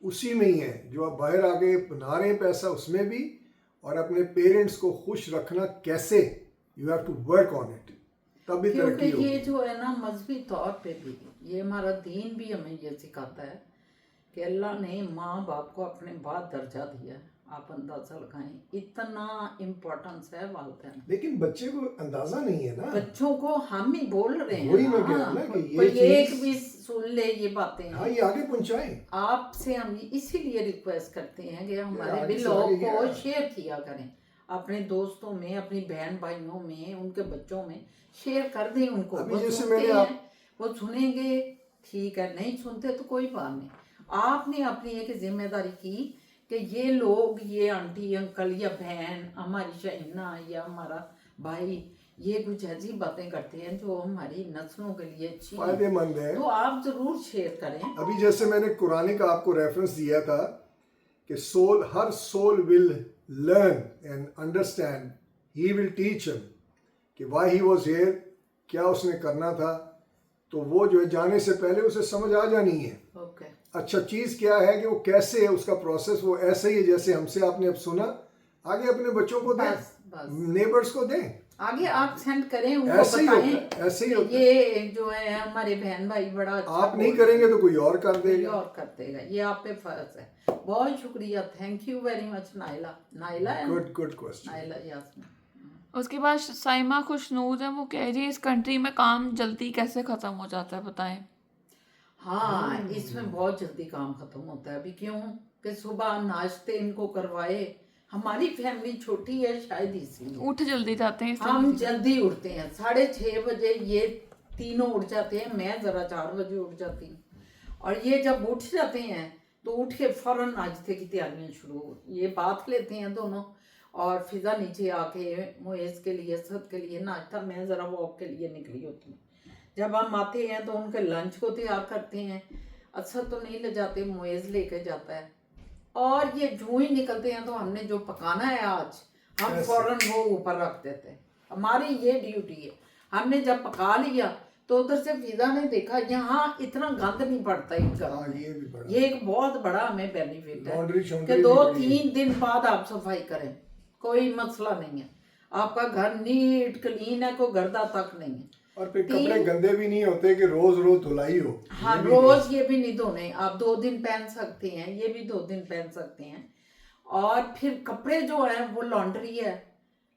Speaker 4: उसी में ही है जो आप बाहर आके बना रहे हैं पैसा, उसमें भी, और अपने पेरेंट्स को खुश रखना कैसे, you have to work on it, तब भी तरक्की होगी।
Speaker 1: ये जो है ना मजहबी तौर पे भी, ये हमारा दीन भी हमें ये सिखाता है कि अल्लाह ने माँ बाप को अपने बाद दर्जा दिया है। आप अंदाजा लगाएं, इतना इम्पोर्टेंस है वालिदैन।
Speaker 4: लेकिन बच्चे को अंदाजा नहीं है ना,
Speaker 1: बच्चों को हम ही बोल रहे हैं,
Speaker 4: वही मैं कह रहा हूं ना कि ये
Speaker 1: कोई एक भी सुन ले ये बातें।
Speaker 4: हाँ, ये आगे पहुंचाएं।
Speaker 1: आपसे हम इसीलिए रिक्वेस्ट करते हैं कि हमारे
Speaker 4: आगे
Speaker 1: भी
Speaker 4: से
Speaker 1: लोग
Speaker 4: आगे
Speaker 1: को
Speaker 4: गया।
Speaker 1: शेयर किया करें, अपने दोस्तों में, अपनी बहन भाइयों में, उनके बच्चों में शेयर कर दें उनको।
Speaker 4: अभी
Speaker 1: वो
Speaker 4: जैसे
Speaker 1: सुनते
Speaker 4: मैंने
Speaker 1: हैं, वो सुनेंगे, ठीक है, नहीं सुनते तो कोई बात नहीं। आपने अपनी एक जिम्मेदारी की कि ये लोग, ये आंटी अंकल या बहन, हमारी शहीना या हमारा भाई, ये कुछ ऐसी बातें करते हैं जो हमारी नस्लों के लिए अच्छी है,
Speaker 4: फायदेमंद है,
Speaker 1: तो आप जरूर शेयर करें।
Speaker 4: अभी जैसे मैंने कुरानी का आपको रेफरेंस दिया था कि हर soul will learn and understand, he will teach him, कि व्हाई ही वाज हियर, क्या उसने करना था, तो वो जो है जाने से पहले उसे समझ आ जानी है।
Speaker 1: ओके,
Speaker 4: अच्छा चीज़ क्या है कि वो कैसे है, उसका प्रोसेस वो ऐसे ही है जैसे हमसे आपने अब सुना, आगे अपने बच्चों को दें,
Speaker 1: बस
Speaker 4: नेबर्स को दें।
Speaker 1: आगे आप सेंड करें, उनको
Speaker 4: ऐसे ही होता है,
Speaker 1: बताएं
Speaker 4: ऐसे ही
Speaker 1: कि
Speaker 4: होता है।
Speaker 1: ये जो है हमारे बहन भाई बड़ा अच्छा
Speaker 4: आप नहीं
Speaker 1: बोल रहे हैं।
Speaker 4: करेंगे तो कोई और कर
Speaker 1: कोई
Speaker 4: देगा।
Speaker 1: और कर देगा, ये आप पे फर्ज है। बहुत शुक्रिया, thank you very much Naila. Naila है ना?
Speaker 4: Good question.
Speaker 1: नाइला यास्मीन।
Speaker 2: उसके बाद साइमा खुशनूर है, वो कह रही है इस कंट्री में काम जल्दी कैसे खत्म हो जाता है, बताएं।
Speaker 1: हाँ, इसमें बहुत जल्दी काम खत्म होता है। अभी क्यों कि सुबह नाश्ते इनको करवाए, हमारी फैमिली छोटी है शायद इसीलिए
Speaker 2: उठ जल्दी जाते हैं इस
Speaker 1: हम जल्दी उठते हैं। 6:30 बजे ये तीनों उठ जाते हैं, मैं जरा 4 बजे उठ जाती हूँ। और ये जब उठ जाते हैं तो उठ के फौरन नाश्ते की तैयारियां शुरू, ये बात लेते हैं दोनों, और फिजा नीचे आके मुएज के लिए, सद के लिए नाश्ता, मैं ज़रा वॉक के लिए निकली होती हूँ। जब हम आते हैं तो उनके लंच को तैयार करते हैं। असद तो नहीं ले जाते, मुएज लेके जाता है। और ये जूं ही निकलते हैं तो हमने जो पकाना है आज, हम फौरन वो ऊपर रख देते हैं। हमारी ये ड्यूटी है। हमने जब पका लिया तो उधर से फिजा ने देखा यहाँ इतना गंद नहीं पड़ता इनका।
Speaker 4: हाँ, ये भी बड़ा
Speaker 1: ये एक बहुत बड़ा हमें बेनिफिट है
Speaker 4: लॉन्ड्री
Speaker 1: कि
Speaker 4: शॉन्ड्री भी
Speaker 1: 2-3 दिन बाद आप सफाई करें, कोई मसला नहीं है। आपका घर नीट क्लीन है, कोई गर्दा तक नहीं है।
Speaker 4: और फिर कपड़े गंदे भी नहीं होते कि रोज रोज धुलाई हो।
Speaker 1: हाँ, रोज ये भी नहीं धोने, आप 2 दिन पहन सकते हैं, ये भी 2 दिन पहन सकते हैं। और फिर कपड़े जो है वो लॉन्ड्री है,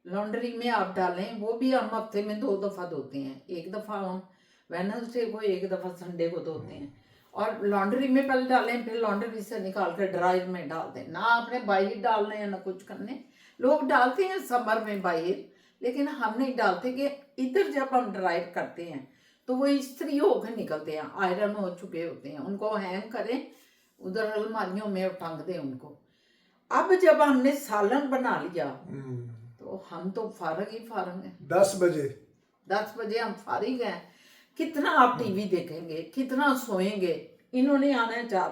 Speaker 1: लॉन्ड्री में आप डालें, वो भी हम हफ्ते में 2 दफ़ा धोते हैं। एक दफ़ा हम वेडनेसडे को, एक दफ़ा संडे को धोते हैं। और लॉन्ड्री में पहले डालें, फिर लॉन्ड्री से निकाल कर ड्रायर में डाल दें। ना आपने बाहर डालने हैं ना कुछ करने। लोग डालते हैं समर में बाहर, लेकिन हम नहीं डालते कि इधर जब हम ड्रायर करते हैं तो वो इस्त्री होकर निकलते हैं, आयरन हो चुके होते हैं। उनको हैंग करें, उधर अलमारियों में टांग दें उनको। अब जब हमने सालन बना लिया तो हम तो फारग ही फारग हैं।
Speaker 4: 10 बजे
Speaker 1: 10 बजे हम फारिग हैं। कितना आप टीवी देखेंगे, कितना सोएंगे। इन्होंने आना है
Speaker 4: 6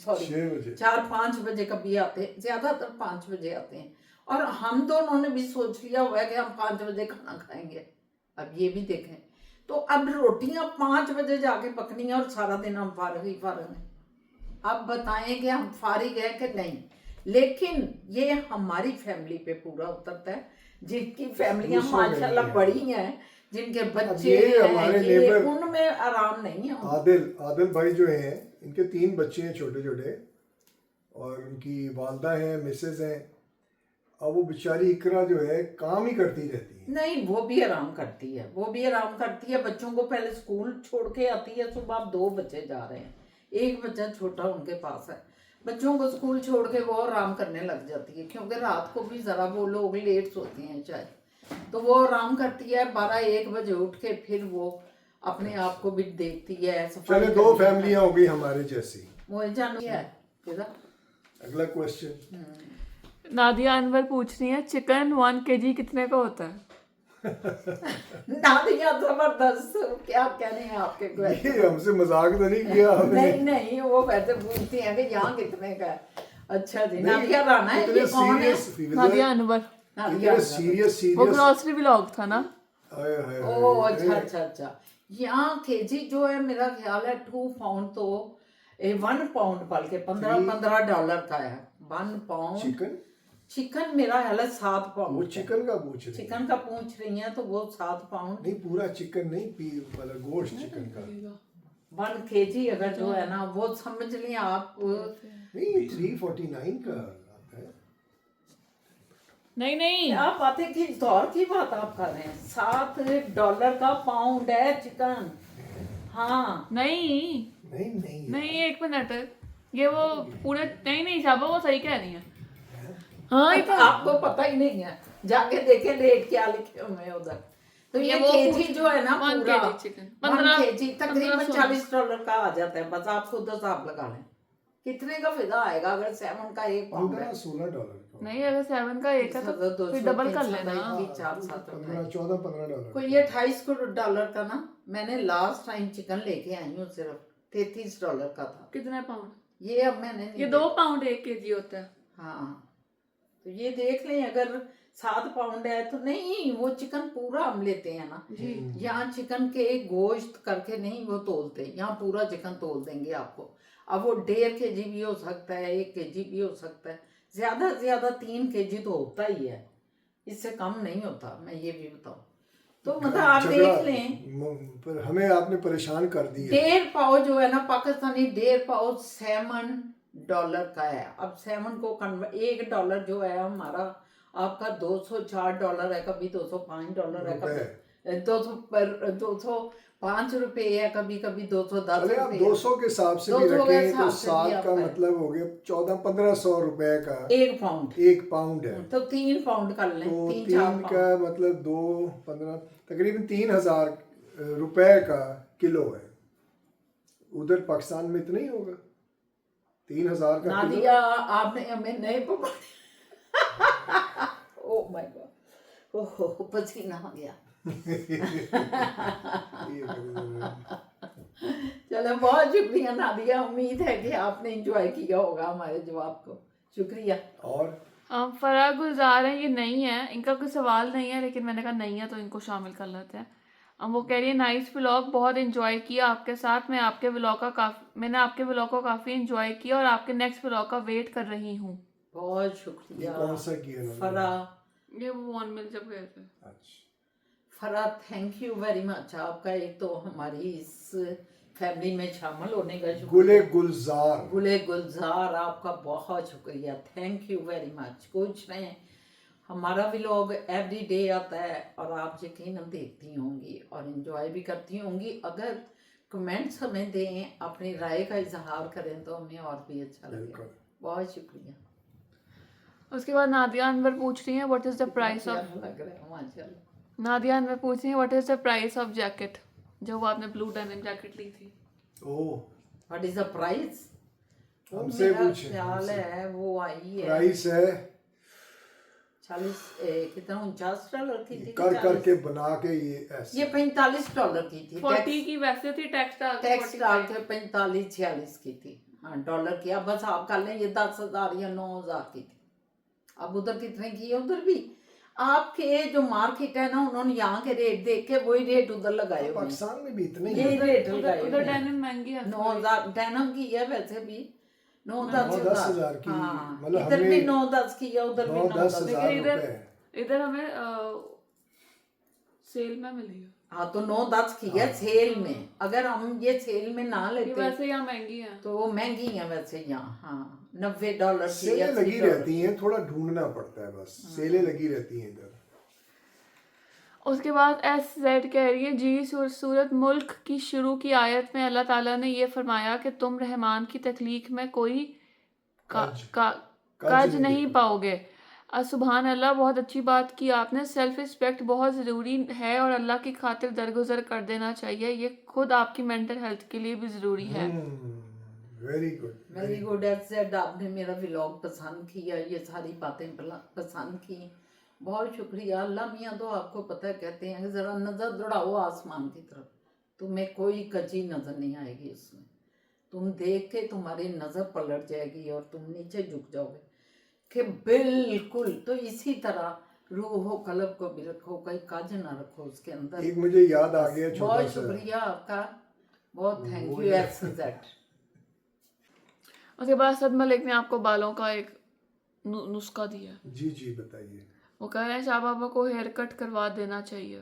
Speaker 4: बजे
Speaker 1: 4-5 बजे कभी आते हैं, ज्यादातर 5 बजे आते हैं। और हम दोनों ने भी सोच लिया हुआ है कि हम 5 बजे खाना खाएंगे। अब ये भी देखें तो अब रोटियां 5 बजे जाके पकनी है और सारा दिन हम फारग ही फारग हैं। अब बताएं कि हम फारिग हैं कि नहीं। लेकिन ये हमारी फैमिली पे पूरा उतरता है, जिनकी फैमिलियां माशाल्लाह बड़ी हैं, जिनके बच्चे
Speaker 4: ये
Speaker 1: हैं,
Speaker 4: हमारे
Speaker 1: ये
Speaker 4: neighbor-
Speaker 1: उनमें आराम नहीं है।
Speaker 4: आदिल भाई जो हैं, इनके 3 बच्चे हैं छोटे छोटे, और उनकी वालदा हैं, मिसेज हैं। अब वो बेचारी इकरा जो है काम ही करती रहती है।
Speaker 1: नहीं, वो भी आराम करती है, वो भी आराम करती है। बच्चों को पहले स्कूल छोड़ के आती है सुबह। अब 2 बच्चे जा रहे हैं, एक बच्चा छोटा उनके पास है। बच्चों को स्कूल छोड़ के वो आराम करने लग जाती है, क्योंकि रात को भी ज़रा वो लोग लेट सोते हैं शायद, तो वो आराम करती है। 12-1 बजे उठ के फिर वो अपने आप को भी देखती है।
Speaker 4: चले 2 फैमिलियां हो गई हमारे जैसी।
Speaker 1: वो जान है फिजा।
Speaker 4: अगला क्वेश्चन।
Speaker 2: नादिया अनवर पूछ रही है चिकन 1 kg कितने का होता है?
Speaker 1: नादिया जबरदस्त, क्या कहने हैं आपके क्वेश्चन।
Speaker 4: ये हमसे मजाक तो नहीं किया आपने?
Speaker 1: नहीं नहीं, वो वैसे पूछती हैं कि यहाँ कितने का है। अच्छा जी, नादिया राना है, ये कौन है?
Speaker 2: नादिया अनवर,
Speaker 1: नादिया
Speaker 4: सीरियस
Speaker 2: वो ग्रोसरी व्लॉग था ना।
Speaker 1: ओ अच्छा अच्छा अच्छा। यहाँ केजी जो है मेरा ख्याल है 2 पाउंड, तो 1 पाउंड बल्कि $15 का है। 1 पाउंड चिकन मेरा ख्याल है 7 पाउंड।
Speaker 4: वो चिकन का पूछ रही है।
Speaker 1: चिकन का पूछ रही हैं तो वो 7 पाउंड।
Speaker 4: नहीं, पूरा चिकन नहीं, मतलब गोश्त चिकन का
Speaker 1: 1 kg अगर जो है ना, वो समझ लें आप।
Speaker 4: नहीं, 349 का आता है।
Speaker 2: नहीं
Speaker 1: क्या बातें, किस दौर की बात आप कर रहे हैं? $7 का पाउंड है चिकन। हाँ
Speaker 2: नहीं
Speaker 4: नहीं नहीं
Speaker 2: नहीं, 1 मिनट, ये वो पूरे नहीं शाबा वो सही कह रही है। हाँ
Speaker 1: तो आपको पता ही नहीं है, जाके देखे रेट क्या लिखे हुए हैं उधर। तो ये
Speaker 2: वो
Speaker 1: केजी जो है ना
Speaker 2: 1
Speaker 1: पूरा
Speaker 2: kg चिकन
Speaker 1: 1 kg तकरीबन
Speaker 2: 1500
Speaker 1: $40 का आ जाता है। बस आप खुद हिसाब लगा लें कितने का फिदा आएगा अगर 7 का 1 पाउंड है।
Speaker 4: $15-16 का।
Speaker 2: नहीं, अगर 7 का 1 है तो फिर डबल कर लेना।
Speaker 4: 14-15
Speaker 1: कोई ये $28 का ना, मैंने लास्ट टाइम चिकन लेके आई हूँ, सिर्फ $33 का था।
Speaker 2: कितने पाउंड?
Speaker 1: ये अब मैंने नहीं
Speaker 2: ये 2 पाउंड 1 kg होता है।
Speaker 1: हाँ, तो ये देख लें, अगर 7 पाउंड है तो नहीं, वो चिकन पूरा हम लेते हैं ना। यहाँ चिकन के गोश्त करके नहीं वो तोलते, यहाँ पूरा चिकन तोल देंगे आपको। अब वो 1.5 kg भी हो सकता है, 1 kg भी हो सकता है, ज्यादा से ज्यादा 3 kg तो होता ही है। इससे कम नहीं होता, मैं ये भी बताऊं। तो मतलब आप देख लें,
Speaker 4: पर हमें आपने परेशान कर दिया।
Speaker 1: 1.5 पाव जो है ना पाकिस्तानी, 1.5 पाव $7 का है। अब 7 को $1 जो है हमारा आपका $204 है, कभी $205 है, कभी 205 रुपए है, कभी कभी 210
Speaker 4: चले आप
Speaker 1: रुपए।
Speaker 4: 200 के हिसाब से भी
Speaker 1: 200 के
Speaker 4: रखें तो
Speaker 1: हिसाब से भी
Speaker 4: साल का
Speaker 1: आपका है।
Speaker 4: मतलब हो गया 1400-1500 रुपए का
Speaker 1: 1 पाउंड,
Speaker 4: 1 पाउंड है।
Speaker 1: तो 3 पाउंड कर लें,
Speaker 4: तो
Speaker 1: 3-4
Speaker 4: 3
Speaker 1: पाउंड।
Speaker 4: का मतलब 2-15 तकरीबन 3000 रुपए का किलो है। उधर पाकिस्तान में इतना ही होगा 3000 का किलो।
Speaker 1: नादिया आपने हमें नहीं पकड़ा। ओह माय गॉड, ओहो पसीना आ गया। चलो बहुत शुक्रिया नादिया, उम्मीद है कि आपने एंजॉय किया होगा हमारे जवाब को, शुक्रिया।
Speaker 4: और
Speaker 2: फराह गुलजार हैं, ये नहीं है, इनका कोई सवाल नहीं है, लेकिन मैंने कहा नहीं है तो इनको शामिल कर लेते हैं। वो कह रही है नाइस व्लॉग, बहुत एंजॉय किया आपके साथ। मैंने आपके व्लॉग को काफ़ी एंजॉय किया और आपके नेक्स्ट व्लॉग का वेट कर रही हूँ।
Speaker 1: बहुत शुक्रिया।
Speaker 4: कौन सा किया इन्होंने?
Speaker 1: फरा,
Speaker 2: ये वो 1 मिल जब गए थे।
Speaker 4: अच्छा,
Speaker 1: फरा थैंक यू वेरी मच आपका, एक तो हमारी इस फैमिली में शामिल होने का
Speaker 4: गुले गुलजार,
Speaker 1: गुले गुलजार आपका बहुत शुक्रिया, थैंक यू वेरी मच। कुछ नहीं, हमारा व्लॉग एवरी डे आता है और आप यकीनन देखती होंगी और एंजॉय भी करती होंगी। अगर कमेंट्स हमें दें, अपनी राय का इजहार करें तो हमें और भी अच्छा लगेगा। बहुत शुक्रिया।
Speaker 2: उसके बाद नादिया अनवर पूछ रही है what is the price of,
Speaker 1: लग रहा है माशाल्लाह।
Speaker 2: नादिया अनवर पूछ रही है what is the price of jacket, जो वो आपने ब्लू डेनिम जैकेट ली थी।
Speaker 4: Oh
Speaker 1: what is the price?
Speaker 4: हमसे पूछे,
Speaker 1: ख्याल है वो आई है
Speaker 4: प्राइस है
Speaker 1: 40 कितना $49 की थी,
Speaker 4: कर करके बना के ये ऐसे
Speaker 1: ये $45 की थी।
Speaker 2: 40 की वैसे थी, टैक्स डाल के
Speaker 1: टैक्स
Speaker 2: 45
Speaker 1: डाल के 45-46 की थी। हाँ डॉलर की, अब बस आप कर लें ये 10,000 या 9,000 की थी। अब उधर कितने की है? उधर भी आपके जो मार्केट है ना, उन्होंने यहाँ के रेट देख के वही रेट उधर लगाए हुए हैं।
Speaker 4: पाकिस्तान में भी इतने ही
Speaker 1: ये
Speaker 4: है।
Speaker 1: रेट लगाए
Speaker 2: उधर
Speaker 1: हुए हैं।
Speaker 2: डेनिम महंगी है।
Speaker 1: 9,000 डेनिम की है वैसे भी,
Speaker 4: 9-10 हज़ार की,
Speaker 1: हाँ,
Speaker 4: मतलब
Speaker 1: इधर
Speaker 4: हमने
Speaker 1: भी 9-10 की है, उधर भी
Speaker 4: 9-10
Speaker 1: 9-10।
Speaker 4: हज़ार
Speaker 2: लेकिन
Speaker 4: रुपए।
Speaker 2: इधर हमें सेल में मिली है।
Speaker 1: हाँ तो 9-10 की है सेल में। अगर हम ये सेल में ना
Speaker 2: ये
Speaker 1: लेते
Speaker 2: वैसे यहाँ महंगी है।
Speaker 1: तो वो महंगी है वैसे यहाँ। हाँ $90 की,
Speaker 4: सेलें लगी
Speaker 1: $80
Speaker 4: रहती हैं, थोड़ा ढूंढना पड़ता है बस। सेलें लगी रहती हैं इधर।
Speaker 2: उसके बाद SZ कह रही है जी सूरत मुल्क की शुरू की आयत में अल्लाह ताला ने ये फरमाया कि तुम रहमान की तख्लीक में कोई काज नहीं पाओगे। सुभान अल्लाह, बहुत अच्छी बात की आपने। सेल्फ रिस्पेक्ट बहुत ज़रूरी है और अल्लाह की खातिर दरगुजर कर देना चाहिए, ये खुद आपकी मेंटल हेल्थ के लिए भी ज़रूरी है।
Speaker 4: Very good,
Speaker 1: very good. SZ आपने मेरा व्लॉग पसंद किया, ये सारी बातें पसंद की, बहुत शुक्रिया। अल्लाह मियाँ तो आपको पता है कहते हैं कि ज़रा नज़र दौड़ाओ आसमान की तरफ, तुम्हें कोई कजी नज़र नहीं आएगी उसमें। तुम देख के तुम्हारी नज़र पलट जाएगी और तुम नीचे झुक जाओगे कि बिल्कुल। तो इसी तरह रूह हो कलब को भी रखो, कोई काज ना रखो उसके अंदर।
Speaker 4: एक मुझे याद आ गया छोटा
Speaker 1: बहुत
Speaker 4: सा।
Speaker 1: शुक्रिया आपका, बहुत थैंक यू SZ।
Speaker 2: उसके बाद सद मलिक ने आपको बालों का एक नुस्खा दिया।
Speaker 4: जी जी बताइए।
Speaker 2: वो कह रहे हैं शाह बाबा को हेयर कट करवा देना चाहिए।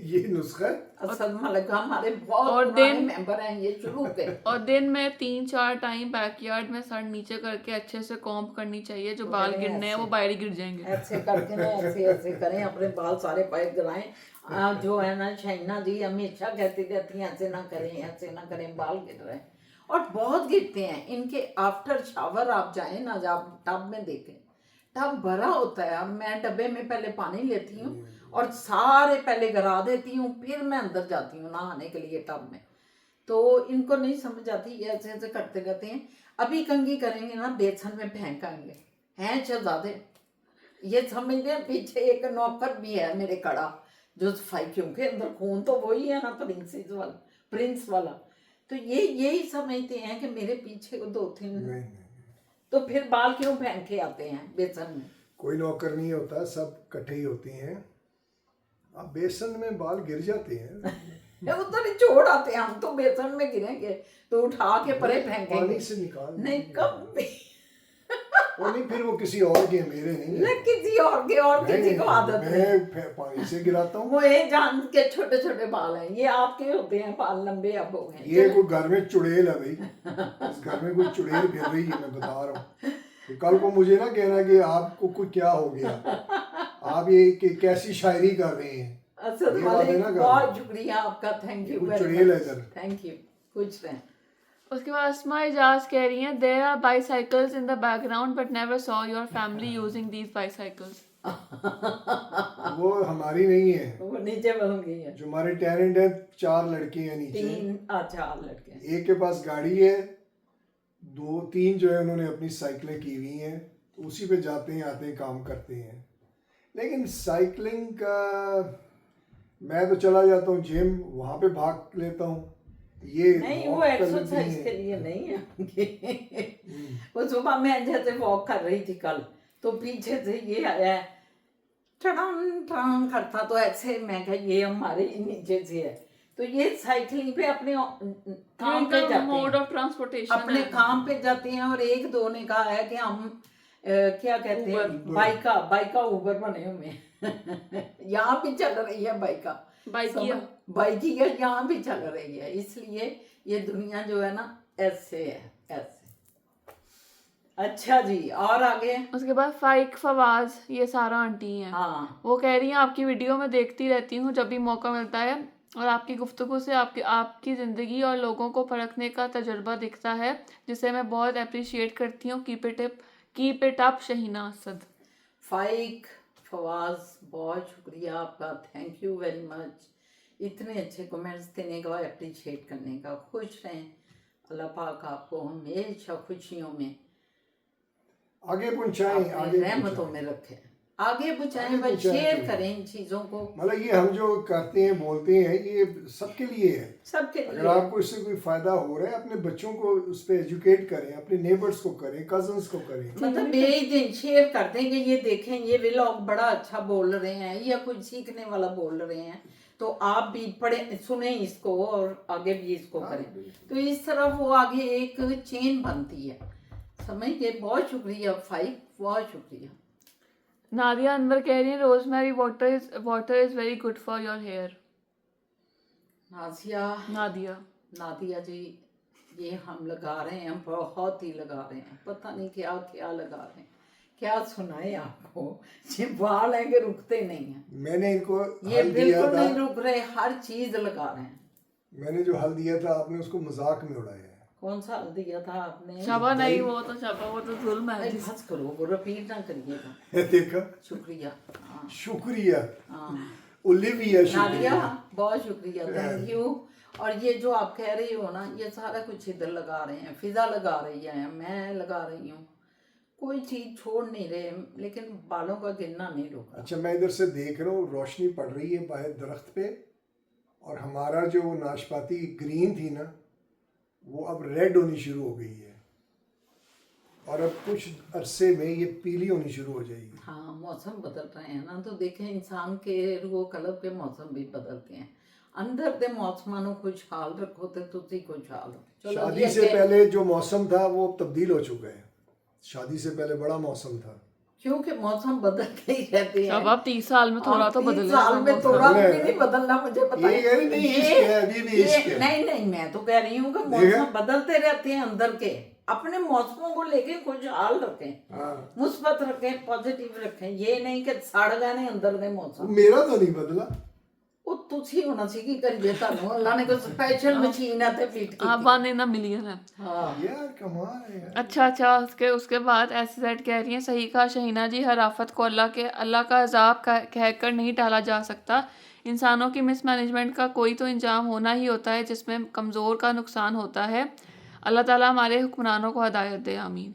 Speaker 4: ये नुस्खा
Speaker 1: असद मलिक हमारे बहुत
Speaker 2: और
Speaker 1: पुराने मेंबर हैं, ये शुरू के।
Speaker 2: और दिन में 3-4 टाइम बैकयार्ड में सर नीचे करके अच्छे से कॉम्ब करनी चाहिए, जो बाल गिरने हैं वो बाहर ही गिर जाएंगे।
Speaker 1: ऐसे करके ना ऐसे ऐसे करें, अपने बाल सारे बाहर गिराएं। जो है ना शाइना जी हमेशा कहती रहती हैं ऐसे ना करें, ऐसे ना करें, बाल गिर रहे हैं और बहुत गिरते हैं इनके। आफ्टर शावर आप जाएं ना, जब टब में देखें, टब भरा होता है और मैं डब्बे में पहले पानी लेती हूँ और सारे पहले गिरा देती हूँ, फिर मैं अंदर जाती हूँ नहाने के लिए टब में। तो इनको नहीं समझ आती, ये ऐसे ऐसे करते रहते हैं। अभी कंघी करेंगे ना, बेसन में फेंकेंगे हैं शहजादे। ये समझते पीछे एक नौकर भी है मेरे कड़ा जो सफाई, क्योंकि अंदर खून तो वही है ना, प्रिंस वाला। तो ये यही समझते हैं कि मेरे पीछे को 2-3, तो फिर बाल क्यों फेंक के आते हैं बेसन में?
Speaker 4: कोई नौकर नहीं होता, सब इकट्ठे ही होती हैं। अब बेसन में बाल गिर जाते हैं,
Speaker 1: उधर ही छोड़ आते हैं। हम तो बेसन में गिरेंगे तो उठा के परे फेंकेंगे।
Speaker 4: पानी से निकाल
Speaker 1: नहीं कभी
Speaker 4: वो नहीं, फिर वो किसी और के, मेरे नहीं
Speaker 1: ले
Speaker 4: है।
Speaker 1: किसी और के और किसी को आदत है।
Speaker 4: मैं पानी से गिराता हूँ।
Speaker 1: वो ये जान के छोटे छोटे बाल हैं, ये आपके होते हैं बाल, लंबे अब हो गए।
Speaker 4: ये कोई घर में चुड़ैल है भाई, इस घर में कोई चुड़ैल फिर रही है, मैं बता रहा हूँ। तो कल को मुझे ना कहना कि आपको कुछ क्या हो गया, आप ये कैसी शायरी कर रहे हैं।
Speaker 1: असद
Speaker 4: ये बात है ना,
Speaker 1: मालिक, बहुत शुक्रिया आपका, थैंक यू
Speaker 4: कुछ
Speaker 1: वेरी
Speaker 4: चुड़ैल है
Speaker 1: मच,
Speaker 4: इधर।
Speaker 1: Thank you. कुछ नहीं।
Speaker 2: उसके बाद अस्मा इजाज कह रही हैं there are bicycles in the background but never saw your family using these bicycles.
Speaker 4: वो हमारी नहीं है,
Speaker 1: वो नीचे बन गई है।
Speaker 4: जो हमारे टेनेंट है 4 लड़के हैं नीचे,
Speaker 1: 4 लड़के।
Speaker 4: एक के पास गाड़ी है, 2-3 जो है उन्होंने अपनी साइकिलें की हुई हैं, तो उसी पे जाते हैं आते हैं काम करते हैं। लेकिन साइकिलिंग का मैं तो चला जाता हूँ जिम, वहाँ पे भाग लेता हूँ। ये
Speaker 1: नहीं,
Speaker 4: walk
Speaker 1: वो
Speaker 4: कर लेती
Speaker 1: एक्सरसाइज
Speaker 4: हैं।
Speaker 1: के लिए नहीं है। वो सुबह मैं जैसे वॉक कर रही थी कल, तो पीछे से ये आया, टड़ान टड़ान करता, तो ऐसे मैं कहा ये हमारे ही नीचे से है। तो ये साइकिलिंग पे अपने काम पे जाते
Speaker 2: मोड
Speaker 1: हैं,
Speaker 2: ऑफ ट्रांसपोर्टेशन
Speaker 1: अपने काम पे जाते हैं। और 1-2 ने कहा है कि हम क्या कहते हैं, बाइका उबर बने हुए हैं। यहाँ भी चल रही है बाइकिया यहाँ भी चल रही है। इसलिए ये दुनिया जो है ना ऐसे है, ऐसे। अच्छा जी, और आगे।
Speaker 2: उसके बाद फाइक फवाज, ये सारा आंटी हैं।
Speaker 1: हाँ,
Speaker 2: वो कह रही हैं आपकी वीडियो में देखती रहती हूँ जब भी मौका मिलता है, और आपकी गुफ्तगू से आपकी ज़िंदगी और लोगों को परखने का तजुर्बा दिखता है, जिसे मैं बहुत अप्रिशिएट करती हूँ। Keep it up Shaheena Asad.
Speaker 1: Faiq Fawaz, बहुत शुक्रिया आपका, थैंक यू वेरी मच। इतने अच्छे कमेंट्स देने का, अप्रिशिएट करने का। खुश रहें, अल्लाह पाक आपको हमेशा खुशियों में,
Speaker 4: आगे पहुंचाएं,
Speaker 1: अपनी
Speaker 4: आगे
Speaker 1: रहमतों में रखे, आगे पहुंचाएं भाई,
Speaker 4: पहुंचाएं
Speaker 1: शेयर
Speaker 4: तो।
Speaker 1: करें इन चीज़ों को।
Speaker 4: मतलब ये हम जो करते हैं बोलते हैं ये सबके लिए है।
Speaker 1: सबके
Speaker 4: अगर
Speaker 1: लिए।
Speaker 4: आपको इससे कोई फायदा हो रहा है, अपने बच्चों को उस पर एजुकेट करें, अपने नेबर्स को करें, कजन्स को करें।
Speaker 1: मतलब भेज दें, शेयर कर दें कि ये देखें, ये व्लॉग बड़ा अच्छा बोल रहे हैं या कुछ सीखने वाला बोल रहे हैं, तो आप भी पढ़े सुने इसको और आगे भी इसको करें। तो इस तरह वो आगे एक चेन बनती है, समझ गए। बहुत शुक्रिया फाइक, बहुत शुक्रिया।
Speaker 2: नादिया अनवर कह रही है rosemary water is very good for your hair.
Speaker 1: Nadia ji, ये हम लगा रहे हैं, बहुत ही लगा रहे हैं, पता नहीं क्या क्या लगा रहे हैं, क्या सुनाए आपको। ये बाल है कि रुकते नहीं हैं,
Speaker 4: मैंने इनको
Speaker 1: ये
Speaker 4: हल दिया
Speaker 1: बिल्कुल
Speaker 4: था,
Speaker 1: नहीं रुक रहे, हर चीज लगा रहे हैं।
Speaker 4: मैंने जो हल दिया था आपने उसको मजाक में उड़ाया है।
Speaker 1: कौन सा हल दिया था आपने?
Speaker 2: शाबा नहीं, वो तो जुल्म है।
Speaker 1: अरे बस करो, वो रिपीट ना करिएगा।
Speaker 4: देखा,
Speaker 1: शुक्रिया। हाँ,
Speaker 4: शुक्रिया
Speaker 1: हाँ।
Speaker 4: ओलिविया,
Speaker 1: नादिया
Speaker 4: शुक्रिया।
Speaker 1: बहुत शुक्रिया, थैंक यू। और ये जो आप कह रही हो ना, ये सारा कुछ इधर लगा रहे हैं, फिजा लगा रही है, मैं लगा रही हूँ, कोई चीज छोड़ नहीं रहे, लेकिन बालों का गिरना नहीं रुका।
Speaker 4: अच्छा, मैं इधर से देख रहा हूँ रोशनी पड़ रही है बाहर दरख्त पे, और हमारा जो नाशपाती ग्रीन थी ना, वो अब रेड होनी शुरू हो गई है, और अब कुछ अरसे में ये पीली होनी शुरू हो जाएगी।
Speaker 1: हाँ, मौसम बदल रहे हैं ना, तो देखें इंसान के रूह कलब के मौसम भी बदलते हैं। अंदर दे मौसमां नूं खुशहाल रखो तो तुसी खुशहाल हो। चलो
Speaker 4: शादी
Speaker 1: जी,
Speaker 4: से
Speaker 1: अगे-
Speaker 4: पहले जो मौसम था वो अब तब्दील हो चुका है। शादी से पहले बड़ा मौसम था।
Speaker 1: क्योंकि मौसम बदलते ही रहते हैं।
Speaker 2: शाबा 30 साल में थोड़ा तो
Speaker 1: 30
Speaker 2: बदलेगा
Speaker 1: साल में
Speaker 2: मौसम।
Speaker 1: थोड़ा
Speaker 4: बदला
Speaker 1: भी
Speaker 4: है।
Speaker 1: नहीं बदलना, मुझे पता
Speaker 4: ये कह रही नहीं, इश्क है, अभी भी इश्क है।
Speaker 1: नहीं, मैं तो कह रही हूँ कि
Speaker 4: देखा?
Speaker 1: मौसम बदलते रहते हैं अंदर के। अपने मौसमों को लेके खुशहाल रखें,
Speaker 4: हाँ,
Speaker 1: मुस्बत रखें, पॉजिटिव रखें। ये नहीं कि सड़ गए ने अंदर के मौसम।
Speaker 4: मेरा तो नहीं बदला।
Speaker 1: ਉਹ ਤੁਸੀਂ ਹੋਣਾ ਸੀ ਕੀ ਕਰੀਏ, ਤੁਹਾਨੂੰ ਅੱਲਾ ਨੇ ਕੋਈ स्पेशल मशीन है ते फिट की।
Speaker 2: आप 1 in a million है।
Speaker 1: हाँ,
Speaker 4: यार कमाल है यार।
Speaker 2: अच्छा, उसके बाद SZ कह रही हैं सही कहा शहीना जी, हर आफत को अल्लाह का अजाब कहकर नहीं टाला जा सकता। इंसानों की मिसमैनेजमेंट का कोई तो इंजाम होना ही होता है जिसमें कमज़ोर का नुकसान होता है। अल्लाह ताला हमारे हुक्मरानों को हदायत दे, आमीन।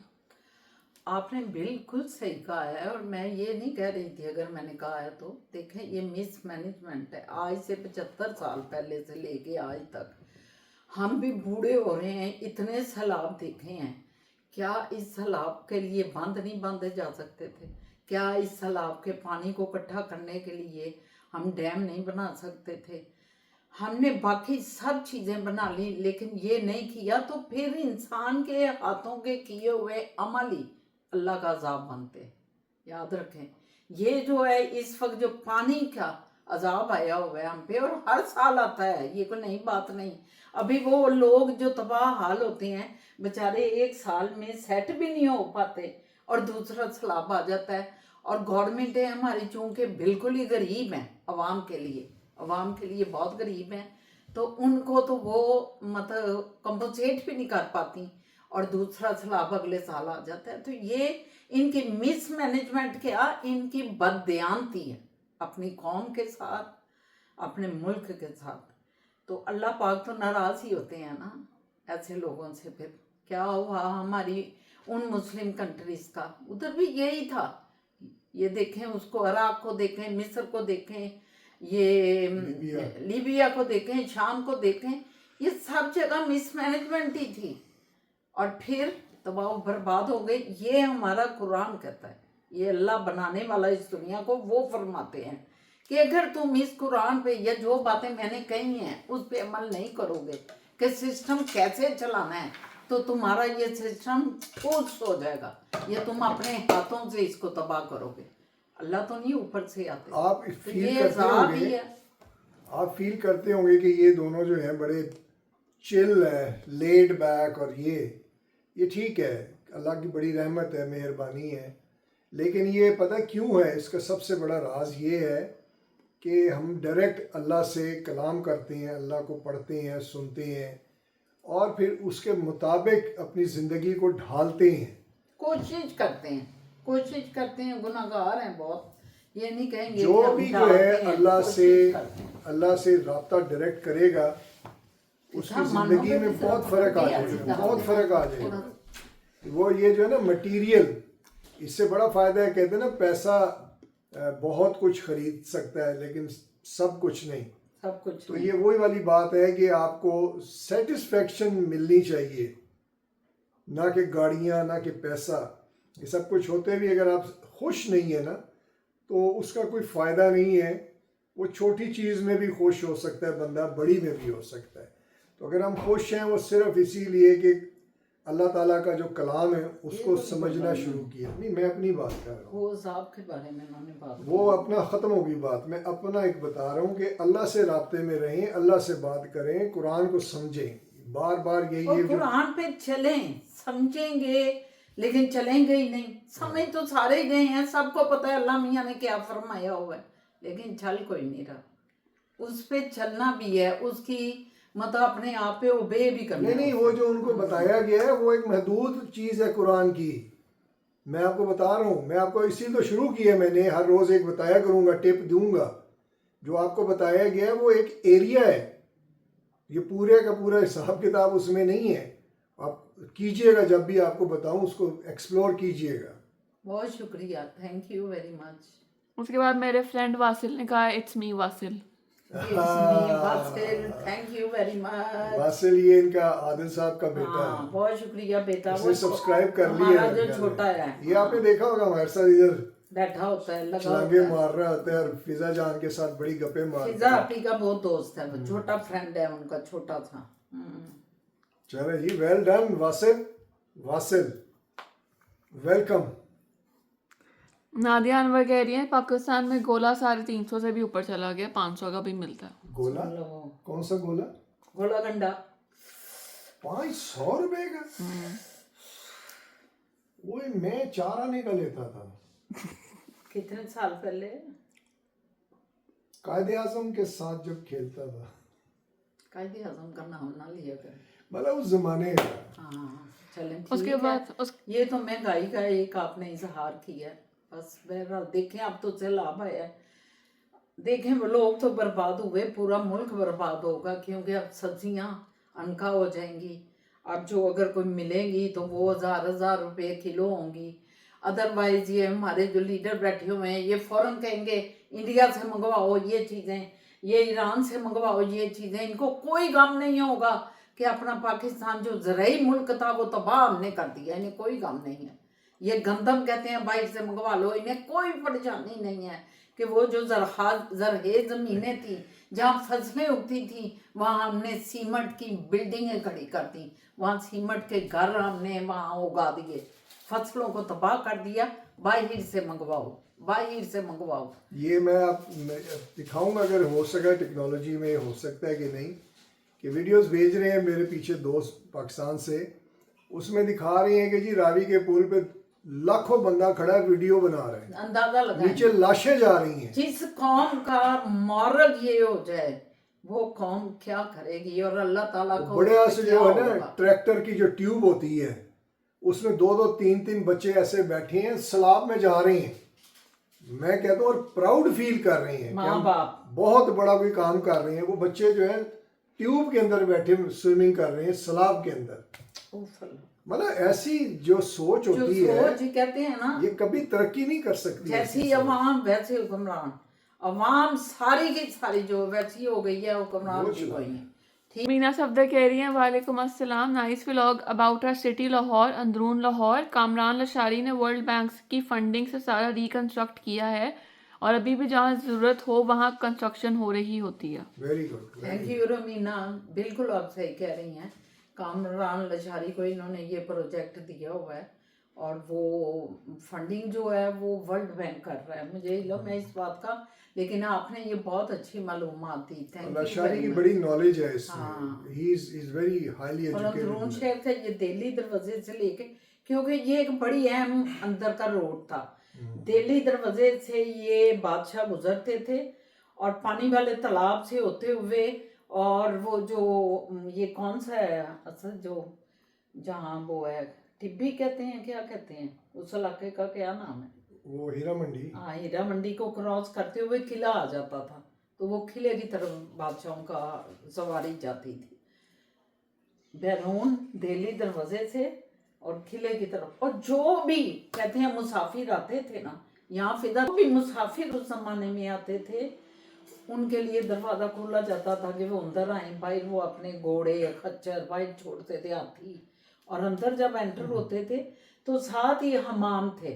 Speaker 1: आपने बिल्कुल सही कहा है, और मैं ये नहीं कह रही थी अगर मैंने कहा है तो। देखें, ये मिसमैनेजमेंट है। आज से 75 साल पहले से लेके आज तक हम भी बूढ़े हो रहे हैं, इतने सैलाब देखे हैं। क्या इस सैलाब के लिए बांध नहीं बांधे जा सकते थे? क्या इस सैलाब के पानी को इकट्ठा करने के लिए हम डैम नहीं बना सकते थे? हमने बाकी सब चीज़ें बना ली, लेकिन ये नहीं किया। तो फिर इंसान के हाथों के किए हुए अमल ही अल्लाह का अजाब मानते हैं। याद रखें, ये जो है इस वक्त जो पानी का अजाब आया हुआ है हम पे, और हर साल आता है, ये कोई नई बात नहीं। अभी वो लोग जो तबाह हाल होते हैं बेचारे, एक साल में सेट भी नहीं हो पाते और दूसरा सैलाब आ जाता है। और गवर्नमेंट है हमारी चूँकि बिल्कुल ही गरीब है, अवाम के लिए बहुत गरीब हैं, तो उनको तो वो मतलब कंपनसेट भी नहीं कर पाती, और दूसरा सैलाब अगले साल आ जाता है। तो ये इनकी मिसमैनेजमेंट क्या, इनकी बददियानती है अपनी कौम के साथ, अपने मुल्क के साथ। तो अल्लाह पाक तो नाराज़ ही होते हैं ना ऐसे लोगों से। फिर क्या हुआ हमारी उन मुस्लिम कंट्रीज़ का, उधर भी यही था। ये देखें, उसको इराक को देखें, मिस्र को देखें, ये लीबिया को देखें, शाम को देखें, ये सब जगह मिसमैनेजमेंट ही थी और फिर तबाह बर्बाद हो गई। ये हमारा कुरान कहता है, ये अल्लाह बनाने वाला इस दुनिया को वो फरमाते हैं कि अगर तुम इस कुरान पे या जो बातें मैंने कही हैं उस पे अमल नहीं करोगे कि सिस्टम कैसे चलाना है, तो तुम्हारा ये सिस्टम कोल्स हो जाएगा, ये तुम अपने हाथों से इसको तबाह करोगे। अल्लाह तो नहीं ऊपर से आते।
Speaker 4: आप
Speaker 1: तो
Speaker 4: फील
Speaker 1: ये
Speaker 4: करते
Speaker 1: अजाब ही
Speaker 4: होंगे,
Speaker 1: है।
Speaker 4: आप फील करते होंगे कि ये दोनों जो हैं बड़े चिल है, लेड बैक, और ये ठीक है, अल्लाह की बड़ी रहमत है, मेहरबानी है। लेकिन ये पता क्यों है, इसका सबसे बड़ा राज ये है कि हम डायरेक्ट अल्लाह से कलाम करते हैं, अल्लाह को पढ़ते हैं, सुनते हैं और फिर उसके मुताबिक अपनी ज़िंदगी को ढालते हैं।
Speaker 1: कोशिश करते हैं, गुनाहगार हैं बहुत, ये नहीं कहेंगे
Speaker 4: जो
Speaker 1: कि हम
Speaker 4: भी जो
Speaker 1: ढालते
Speaker 4: है
Speaker 1: हैं,
Speaker 4: अल्लाह
Speaker 1: करते हैं।
Speaker 4: से रब्ता डायरेक्ट करेगा, उसकी
Speaker 1: हाँ, मानो
Speaker 4: ज़िंदगी
Speaker 1: पे
Speaker 4: में
Speaker 1: भी
Speaker 4: बहुत
Speaker 1: सिर्फ
Speaker 4: फ़र्क आ
Speaker 1: भी
Speaker 4: जाएगा,
Speaker 1: ऐसी
Speaker 4: बहुत फ़र्क आ
Speaker 1: पूरा-
Speaker 4: जाएगा। वो ये जो है ना मटेरियल, इससे बड़ा फ़ायदा है, कहते हैं ना पैसा बहुत कुछ खरीद सकता है लेकिन सब कुछ नहीं।
Speaker 1: सब कुछ
Speaker 4: तो
Speaker 1: नहीं।
Speaker 4: ये वही वाली बात है कि आपको सेटिस्फेक्शन मिलनी चाहिए, ना कि गाड़ियाँ, ना कि पैसा। ये सब कुछ होते भी अगर आप खुश नहीं है ना, तो उसका कोई फ़ायदा नहीं है। वो छोटी चीज़ में भी खुश हो सकता है बंदा, बड़ी में भी हो सकता है। तो अगर हम खुश हैं वो सिर्फ इसीलिए कि अल्लाह ताला का जो कलाम है उसको समझना शुरू किया। नहीं, मैं अपनी बात कर रहा हूँ,
Speaker 1: वो साहब के बारे में उन्होंने बात
Speaker 4: वो अपना ख़त्म होगी बात। मैं अपना एक बता रहा हूँ कि अल्लाह से राब्ते में रहें, अल्लाह से बात करें, कुरान को समझें। बार बार यही
Speaker 1: और
Speaker 4: है जो
Speaker 1: कुरान पे चलें, समझेंगे लेकिन चलेंगे ही नहीं। समझ तो सारे गए हैं, सबको पता है अल्लाह मियाँ ने क्या फरमाया हुआ है, लेकिन चल कोई नहीं रहा। उस पे चलना भी है, उसकी मतलब अपने आप पे ओबे भी करना
Speaker 4: नहीं,
Speaker 1: है।
Speaker 4: वो जो उनको बताया गया है वो एक महदूद चीज़ है कुरान की। मैं आपको बता रहा हूँ, मैं आपको इसीलिए तो शुरू किया मैंने, हर रोज़ एक बताया करूँगा, टिप दूंगा। जो आपको बताया गया है वो एक एरिया है, ये पूरे का पूरा हिसाब किताब उसमें नहीं है। आप कीजिएगा, जब भी आपको बताऊँ उसको एक्सप्लोर कीजिएगा।
Speaker 1: बहुत शुक्रिया, थैंक यू वेरी मच।
Speaker 2: उसके बाद मेरे फ्रेंड वासिल ने कहा it's me Wasil.
Speaker 1: Thank you very much.
Speaker 4: Wasil, ये इनका आदिल साहब का बेटा
Speaker 1: हाँ,
Speaker 4: है,
Speaker 1: बहुत शुक्रिया बेटा।
Speaker 4: इसने सब्सक्राइब कर लिया
Speaker 1: हमारा
Speaker 4: है।
Speaker 1: जो छोटा है,
Speaker 4: ये आपने देखा होगा हमारे साथ इधर
Speaker 1: बैठा होता है, लगा
Speaker 4: छलांगे
Speaker 1: होता है।
Speaker 4: मार रहा होता है और फिजा जान के साथ बड़ी गप्पे मारता
Speaker 1: फिजा
Speaker 4: है।
Speaker 1: आपी का बहुत दोस्त है, वो छोटा फ्रेंड है उनका, छोटा था।
Speaker 4: चलो जी, well done Wasil, welcome.
Speaker 2: Nadia Anwar कह रही है पाकिस्तान में गोला 350 से भी ऊपर चला गया, 500 का भी मिलता है।
Speaker 4: गोला? कौन सा गोला?
Speaker 1: गोला गंडा
Speaker 4: 500 रुपए का? वो मैं 4 आने का लेता था
Speaker 1: कितने साल पहले।
Speaker 4: कायदे आजम के साथ जब खेलता था।
Speaker 1: कायदे आजम का नाम ना लिया कर।
Speaker 4: मतलब उस जमाने का।
Speaker 1: हाँ चलें,
Speaker 2: उसके
Speaker 1: ठीक है।
Speaker 2: बाद
Speaker 1: ये तो महंगाई का एक आपने इजहार किया है। बस बहरहाल देखें, अब तो सैलाब आया है, देखें वो लोग तो बर्बाद हुए, पूरा मुल्क बर्बाद होगा, क्योंकि अब सब्जियां अनका हो जाएंगी। अब जो अगर कोई मिलेंगी तो वो 1000 रुपये किलो होंगी। अदरवाइज ये हमारे जो लीडर बैठे हुए हैं ये फ़ौरन कहेंगे इंडिया से मंगवाओ ये चीज़ें, ये ईरान से मंगवाओ ये चीज़ें। इनको कोई गम नहीं होगा कि अपना पाकिस्तान जो ज़राई मुल्क था वो तबाह हमने कर दिया, इन्हें कोई गम नहीं है। ये गंदम कहते हैं बाहर से मंगवा लो, इन्हें कोई परेशानी नहीं है कि वो जो जरहे ज़मीनें थी जहाँ फसलें उगती थी वहाँ हमने सीमेंट की बिल्डिंगें खड़ी कर दी, वहाँ सीमेंट के घर हमने वहाँ उगा दिए। फसलों को तबाह कर दिया। बाहर से मंगवाओ, बाहर से मंगवाओ।
Speaker 4: ये मैं दिखाऊंगा अगर हो सका, टेक्नोलॉजी में हो सकता है कि नहीं, कि वीडियोस भेज रहे हैं मेरे पीछे दोस्त पाकिस्तान से, उसमें दिखा रहे हैं कि जी रावी के पुल पे लाखों बंदा खड़ा है, वीडियो बना रहे हैं,
Speaker 1: अंदाजा लगाएं
Speaker 4: नीचे लाशें जा रही हैं।
Speaker 1: जिस कौम का मॉरल ये हो जाए वो कौम क्या करेगी, और अल्लाह ताला को
Speaker 4: बड़े से
Speaker 1: क्या
Speaker 4: जो है ना
Speaker 1: होगा।
Speaker 4: ट्रैक्टर की जो ट्यूब होती है उसमें 2-2 3-3 बच्चे ऐसे बैठे हैं, सलाब में जा रहे हैं। मैं कहता हूँ और प्राउड फील कर रहे हैं कि
Speaker 1: माँ
Speaker 4: हम
Speaker 1: बाप
Speaker 4: बहुत बड़ा कोई काम कर रहे हैं। वो बच्चे जो है ट्यूब के अंदर बैठे स्विमिंग कर रहे हैं सलाब के अंदर।
Speaker 1: उफ अल्लाह।
Speaker 4: मतलब ऐसी जो सोच
Speaker 1: जो
Speaker 4: होती है
Speaker 1: सोच कहते हैं ना,
Speaker 4: ये कभी तरक्की नहीं कर सकती।
Speaker 1: जैसी अवाम वैसे हुक्मरान, अवाम सारी की सारी जो वैसी हो गई है हुक्मरान
Speaker 4: वो
Speaker 1: भी
Speaker 4: चला।
Speaker 1: वही है।
Speaker 2: मीना सफदर कह रही हैं वालेकुम अस्सलाम, nice vlog about our city Lahore, Androon Lahore. Kamran Lashari ने वर्ल्ड बैंक की फंडिंग से सारा रिकंस्ट्रक्ट किया है और अभी भी जहाँ ज़रूरत हो वहाँ कंस्ट्रक्शन हो रही होती है।
Speaker 4: Very good.
Speaker 1: थैंक यू रमीना, बिल्कुल आप सही कह रही हैं। कामरान लशारी को इन्होंने ये प्रोजेक्ट दिया हुआ है और वो फंडिंग जो है वो वर्ल्ड बैंक कर रहा है, मुझे इल्म है इस बात का, लेकिन आपने ये बहुत अच्छी मालूमात दी। Thank you.
Speaker 4: लशारी की बड़ी नॉलेज है इसमें।
Speaker 1: हाँ।
Speaker 4: ही इज वेरी हाईली
Speaker 1: और अंदरून
Speaker 4: एजुकेटेड।
Speaker 1: शहर का ये दिल्ली दरवाजे से लेके, क्योंकि ये एक बड़ी अहम अंदर का रोड था। दिल्ली दरवाजे से ये बादशाह गुजरते थे और पानी वाले तालाब से होते हुए, और वो जो ये कौन सा है असल जो जहाँ वो है टिब्बी कहते हैं, क्या कहते हैं उस इलाके का, क्या नाम है?
Speaker 4: वो हीरा मंडी।
Speaker 1: हाँ, हीरा मंडी को क्रॉस करते हुए किला आ जाता था, तो वो किले की तरफ बादशाहों का सवारी जाती थी बैरून दिल्ली दरवाजे से और किले की तरफ। और जो भी कहते हैं मुसाफिर आते थे ना यहाँ फिदा, जो भी मुसाफिर उस जमाने में आते थे उनके लिए दरवाजा खोला जाता था कि वो अंदर आए। बाहर वो अपने घोड़े खच्चर बाहर छोड़ते थे, हाथी, और अंदर जब एंटर होते थे तो साथ ही हमाम थे,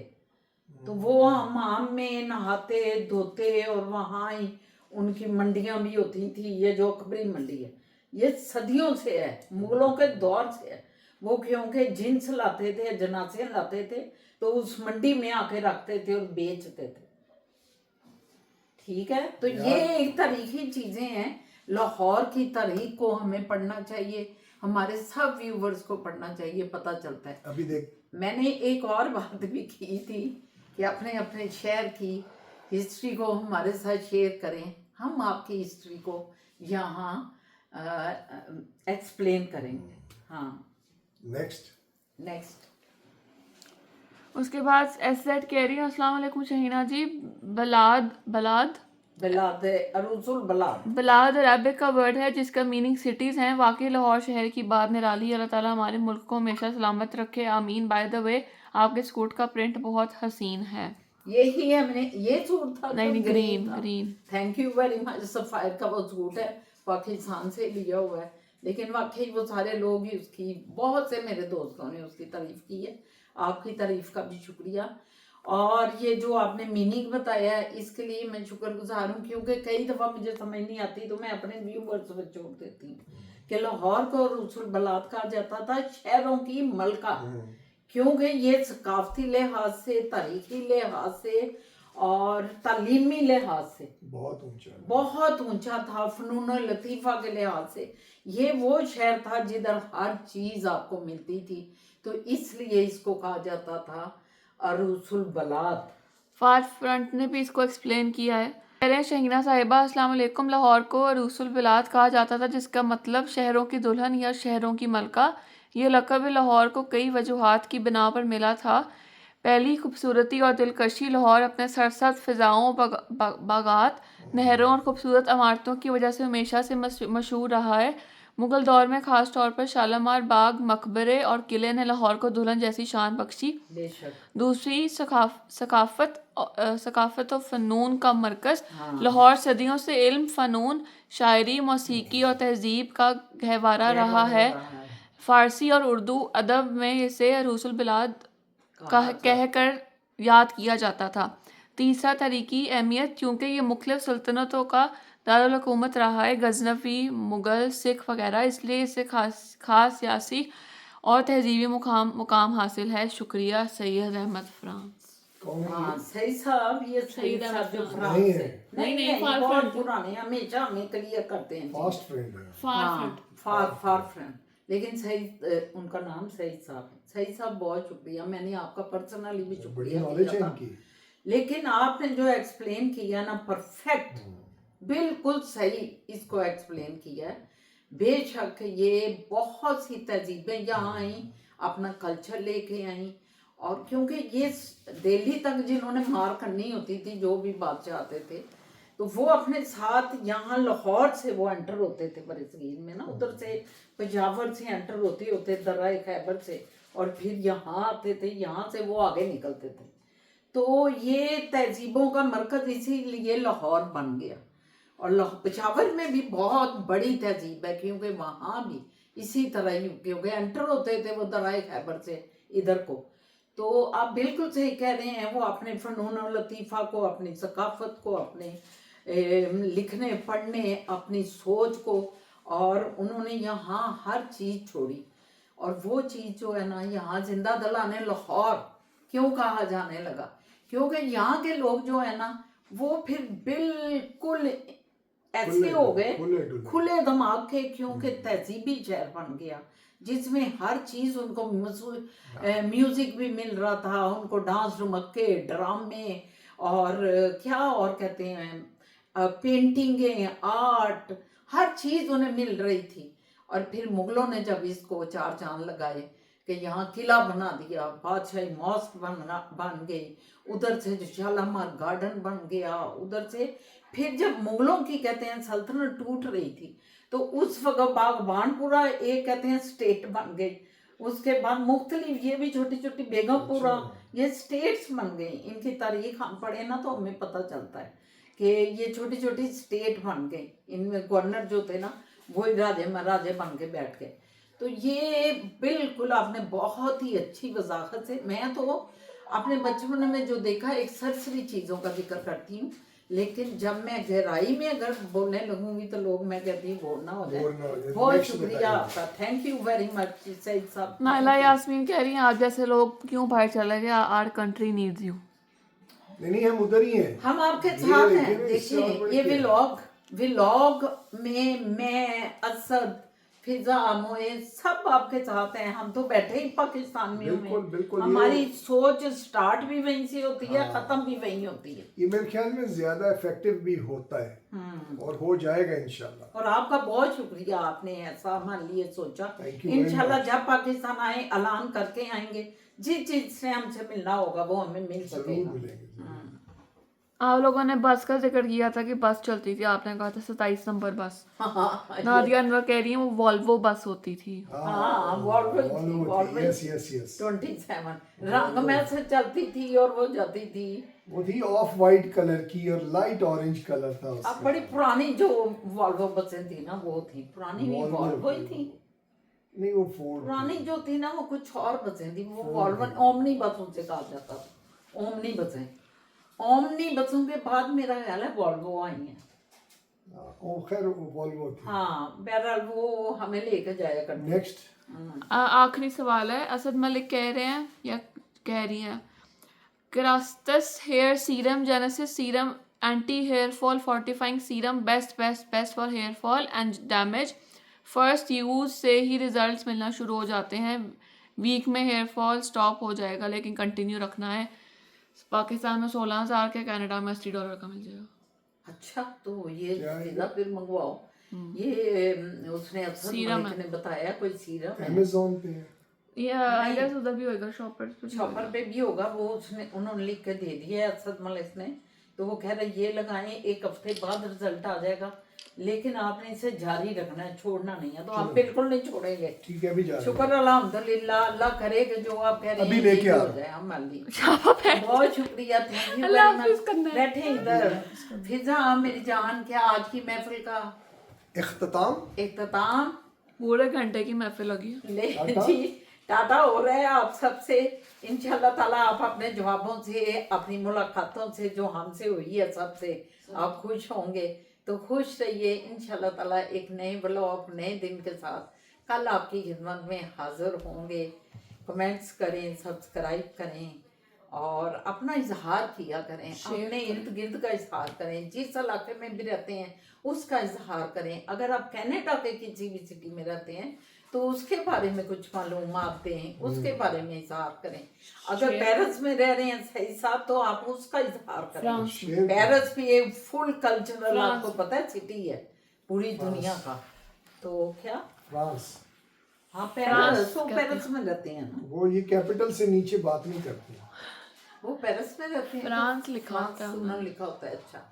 Speaker 1: तो वो हमाम में नहाते धोते, और वहाँ ही उनकी मंडियाँ भी होती थी। ये जो अकबरी मंडी है ये सदियों से है, मुगलों के दौर से है। वो क्योंकि जिन्स लाते थे, जनासे लाते थे, तो उस मंडी में आके रखते थे और बेचते थे। ठीक है, तो ये एक तरीकी चीजें हैं। लाहौर की तारीख को हमें पढ़ना चाहिए, हमारे सब व्यूवर्स को पढ़ना चाहिए, पता चलता है।
Speaker 4: अभी देख,
Speaker 1: मैंने एक और बात भी की थी कि अपने अपने शहर की हिस्ट्री को हमारे साथ शेयर करें, हम आपकी हिस्ट्री को यहाँ एक्सप्लेन करेंगे। हाँ,
Speaker 4: नेक्स्ट
Speaker 2: उसके बाद एसजेड कह रही है अस्सलाम वालेकुम शहीना जी, बलाद बलाद अरबिक का वर्ड है जिसका मीनिंग सिटीज़ हैं। वाकई लाहौर शहर की बात निराली। अल्लाह ताला हमारे मुल्क को हमेशा सलामत रखे, आमीन। बाय द वे आपके सूट का प्रिंट बहुत हसीन है।
Speaker 1: यही है, मैंने ये सूट था,
Speaker 2: नहीं green.
Speaker 1: Thank you very much. Sapphire का वो सूट है, पाकिस्तान से लिया हुआ है, लेकिन वाकई वो सारे लोग ही उसकी, बहुत से मेरे दोस्तों ने उसकी तारीफ की है, आपकी तारीफ का भी शुक्रिया। और ये जो आपने मीनिंग बताया है इसके लिए मैं शुक्रगुजार हूँ, क्योंकि कई दफ़ा मुझे समझ नहीं आती तो मैं अपने व्यूवर्स पर छोड़ देती हूँ कि लाहौर को रसूल बलाद कहा जाता था, शहरों की मलका, क्योंकि ये सकाफती लिहाज से, तारीखी लिहाज से और तालीमी लिहाज से बहुत ऊंचा था। फनून लतीफ़ा के लिहाज से ये वो शहर था जिधर हर चीज़ आपको मिलती थी, तो इसलिए इसको कहा जाता था अरूसुल बलाद।
Speaker 2: फास्ट फ्रंट ने भी इसको एक्सप्लेन किया है। कह रहे हैं शहीना साहिबा अस्सलाम वालेकुम, लाहौर को अरूसुल बलाद कहा जाता था जिसका मतलब शहरों की दुल्हन या शहरों की मलका। ये लक़ब लाहौर को कई वजूहात की बिना पर मिला था। पहली खूबसूरती और दिलकशी, लाहौर अपने सरसब्ज़ फ़िज़ाओं, बागात, नहरों और ख़ूबसूरत इमारतों की वजह से हमेशा से मशहूर रहा है। मुग़ल दौर में ख़ास तौर पर शालीमार बाग, मकबरे और किले ने लाहौर को दुल्हन जैसी शान बख्शी। दूसरी सकाफ़त और फ़नून का मरकज़। लाहौर सदियों से इल्म, फ़नून, शायरी, मौसीकी और तहज़ीब का गहवारा रहा है। फ़ारसी और उर्दू अदब में इसे अरूसुल बिलाद कहकर याद किया जाता था। तीसरा तरीकी अहमियत, क्योंकि ये मुख्तलिफ़ सल्तनतों का दारुल हुकूमत रहा है, गजनवी, मुग़ल, सिख वगैरह, इसलिए इसे खास सियासी और तहजीबी मुकाम हासिल है। शुक्रिया सैयद अहमद फ्रांस।
Speaker 4: कौन है
Speaker 1: हाँ सही साहब, ये सही साहब जो फ्रांस
Speaker 4: नहीं
Speaker 1: से
Speaker 4: है।
Speaker 2: नहीं, फार
Speaker 1: बहुत
Speaker 2: फ्रंट।
Speaker 1: पुराने, हमेशा हमें क्लियर करते हैं।
Speaker 4: फास्ट फ्रेंड है।
Speaker 2: फार फ्रंट।
Speaker 1: फार फ्रंट, लेकिन सही उनका नाम सही साहब है। सही साहब बहुत शुक्रिया, मैंने आपका पर्सनली भी
Speaker 4: बड़ी
Speaker 1: शुक्रिया
Speaker 4: नॉलेज है
Speaker 1: किया था।
Speaker 4: इनकी।
Speaker 1: लेकिन आपने जो एक्सप्लेन किया ना, परफेक्ट, बिल्कुल सही इसको एक्सप्लेन किया है। बेशक ये बहुत सी तहजीबें यहाँ आई, अपना कल्चर लेके आई, और क्योंकि ये दिल्ली तक जिन्होंने मार करनी होती थी, जो भी बादशाह आते थे, तो वो अपने साथ यहाँ लाहौर से वो एंटर होते थे बरसगीर में ना, उधर से पेशावर से एंटर होते होते दर्रा खैबर से, और फिर यहाँ आते थे, यहाँ से वो आगे निकलते थे। तो ये तहजीबों का मरकज़ इसीलिए लाहौर बन गया। और पेशावर में भी बहुत बड़ी तहजीब है, क्योंकि वहाँ भी इसी तरह ही, क्योंकि एंटर होते थे वो दराए खैबर से इधर को। तो आप बिल्कुल सही कह रहे हैं, वो अपने फ़नून और लतीफ़ा को, अपनी सकाफ़त को, अपने लिखने पढ़ने, अपनी सोच को, और उन्होंने यहाँ हर चीज़ छोड़ी। और वो चीज़ जो है ना, यहाँ जिंदा दलाने लाहौर क्यों कहा जाने लगा, क्योंकि यहाँ के लोग जो है ना, वो फिर बिल्कुल ऐसे हो गए खुले दिमाग के, क्योंकि तहजीबी शहर बन गया, जिसमें हर चीज़ उनको म्यूज़िक भी मिल रहा था, उनको डांस ढुमक्के, ड्रामे, और क्या और कहते हैं, पेंटिंगें, आर्ट, हर चीज़ उन्हें मिल रही थी। और फिर मुगलों ने जब इसको चार चांद लगाए कि यहाँ किला बना दिया, बादशाही मॉस्क बन गई, उधर से जो शालामार गार्डन बन गया, उधर से फिर जब मुगलों की कहते हैं सल्तनत टूट रही थी, तो उस वक्त बागबानपुरा एक कहते हैं स्टेट बन गई। उसके बाद मुख्तलिफ ये भी छोटी छोटी बेगमपुरा, ये स्टेट्स बन गई। इनकी तारीख हम पढ़े ना तो हमें पता चलता है कि ये छोटी छोटी स्टेट बन गई। इनमें गवर्नर जो थे ना, वही राजे महाराजे बन के बैठ गए। तो ये बिल्कुल आपने बहुत ही अच्छी वजाहत से, मैं तो अपने बचपन में जो देखा, एक सरसरी चीज़ों का जिक्र करती हूँ, लेकिन जब मैं गहराई में अगर बोलने लगूंगी तो लोग, मैं कहती हूँ बोर ना हो जाए। बहुत शुक्रिया आपका, thank you very much Saeed साहब।
Speaker 2: नाइला यास्मीन कह रही हैं, आप जैसे लोग क्यों बाहर चले गए, आवर कंट्री नीड्स यू।
Speaker 4: नहीं, हम उधर ही हैं,
Speaker 1: हम आपके साथ हैं। देखिए ये व्लॉग में मैं, असद, फिजा, मोए सब आपके साथ हैं। हम तो बैठे ही पाकिस्तान में
Speaker 4: बिल्कुल,
Speaker 1: हमारी सोच स्टार्ट भी वहीं से होती है, खत्म भी वहीं होती है।
Speaker 4: ये मेरे ख्याल में ज्यादा इफेक्टिव भी होता है और हो जाएगा इंशाल्लाह।
Speaker 1: और आपका बहुत शुक्रिया, आपने ऐसा हमारे लिए सोचा।
Speaker 4: Thank you
Speaker 1: इंशाल्लाह
Speaker 4: very much।
Speaker 1: जब पाकिस्तान आए ऐलान करके आएंगे, जिस चीज से हमसे मिलना होगा वो हमें मिल
Speaker 4: जरूर
Speaker 1: सकेगा।
Speaker 4: मिलेंगे।
Speaker 2: आप लोगों ने बस का जिक्र किया था कि बस चलती थी, आपने कहा था 27 नंबर बस। नादिया अनवर कह रही है वो वॉल्वो बस होती थी।
Speaker 1: हाँ, वॉल्वो
Speaker 4: यस
Speaker 1: 27 रंग में से चलती थी और वो जाती थी।
Speaker 4: वो थी ऑफ वाइट कलर की और लाइट ऑरेंज कलर था उसका।
Speaker 1: अब बड़ी पुरानी जो वॉल्वो बसें थी ना, वो थी पुरानी, भी वॉल्वो ही थी।
Speaker 4: नहीं, वो फोर्ड
Speaker 1: पुरानी जो थी ना, वो कुछ और बसें थी, वो वॉल्वो ओमनी बसों से कहा जाता था। ओमनी बसें, ओमनी बसों के बाद मेरा ख्याल है वॉल्वो आई हैं।
Speaker 4: खैर वॉल्वो थी।
Speaker 1: हाँ, बहरहाल वो हमें लेके जाया करती।
Speaker 4: नेक्स्ट
Speaker 2: आखिरी सवाल है, असद मलिक कह रहे हैं या कह रही हैं, क्रास्टस hair serum, Genesis serum, anti hair fall fortifying serum, best for hair fall and damage. First use से ही रिजल्ट्स मिलना शुरू हो जाते हैं, वीक में हेयर फॉल स्टॉप हो जाएगा, लेकिन कंटिन्यू रखना है। पाकिस्तान में 16,000 के, कनाडा में $80 का मिल जाएगा।
Speaker 1: अच्छा, तो ये सीधा फिर मंगवाओ। ये उसने
Speaker 2: सीरम
Speaker 1: ने बताया कोई सीरम है,
Speaker 4: अमेज़न पे है।
Speaker 2: या आई गेस उधर भी होगा,
Speaker 1: शॉपर पे भी होगा। वो उन्होंने लिख के दे दिया है असद मलिक ने। तो वो कह रहे ये लगाएं, 1 हफ्ते बाद रिजल्ट आ जाएगा, लेकिन आपने इसे जारी रखना है, छोड़ना नहीं है। तो आप बिल्कुल नहीं छोड़ेंगे।
Speaker 4: ठीक है, अभी जा रहे हैं।
Speaker 1: शुक्र अल्हम्दुलिल्लाह, अल्लाह करे कि जो आप कह रहे हैं
Speaker 4: अभी लेके आ
Speaker 1: हो जाए हमारे लिए। बहुत शुक्रिया, थैंक यू वेरी मच। बैठे इधर। फिजा मेरी जान, क्या आज की महफिल का इख्तिताम
Speaker 2: पूरे घंटे की महफिल लगी
Speaker 1: ले जी, टाटा हो रहा है आप सबसे। इंशाल्लाह ताला आप अपने जवाबों से, अपनी मुलाकातों से जो हमसे हुई है सबसे, आप खुश होंगे। तो खुश रहिए। इंशाल्लाह ताला एक नए ब्लॉग, नए दिन के साथ कल आपकी खिदमत में हाजिर होंगे। कमेंट्स करें, सब्सक्राइब करें और अपना इजहार किया करें, अपने इर्द गिर्द का इजहार करें, जिस इलाके में भी रहते हैं उसका इजहार करें। अगर आप कनाडा के किसी भी सिटी में रहते हैं तो उसके बारे में कुछ मालूमात दें, उसके बारे में इजहार करें। अगर पेरिस में रह रहे हैं सही साहब तो आप उसका इजहार करें। पेरिस भी एक फुल कल्चरल, आपको पता है, सिटी है पूरी दुनिया का। तो क्या
Speaker 4: फ्रांस,
Speaker 1: हाँ पेरिस, वो पेरिस में रहते हैं ना,
Speaker 4: वो ये कैपिटल से नीचे बात नहीं करते,
Speaker 1: वो पेरिस में रहते हैं।
Speaker 2: फ्रांस लिखा होता है,
Speaker 1: फ्रांस लिखा होता है। अच्छा,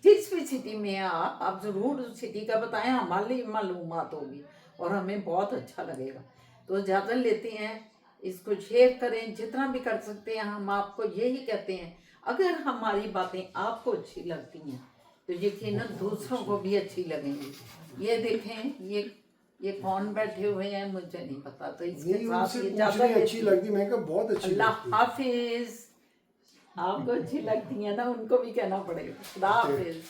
Speaker 1: जिस भी सिटी में हैं आप जरूर उस सिटी का बताएं, हमारी मालूमात होगी और हमें बहुत अच्छा लगेगा। तो इजाज़त लेते हैं, इसको शेयर करें जितना भी कर सकते हैं। हम आपको यही कहते हैं, अगर हमारी बातें आपको अच्छी लगती हैं तो यकीनन दूसरों को भी अच्छी लगेंगी। ये देखें, ये कौन बैठे हुए हैं मुझे नहीं पता, तो इसके
Speaker 4: नहीं
Speaker 1: साथ
Speaker 4: उनसे
Speaker 1: ये
Speaker 4: पूछने अच्छी लगती, मैं कहा बहुत अच्छी
Speaker 1: अल्लाह
Speaker 4: लगती है।
Speaker 1: हाफिज। आपको अच्छी लगती है ना, उनको भी कहना पड़ेगा खुदा हाफिज।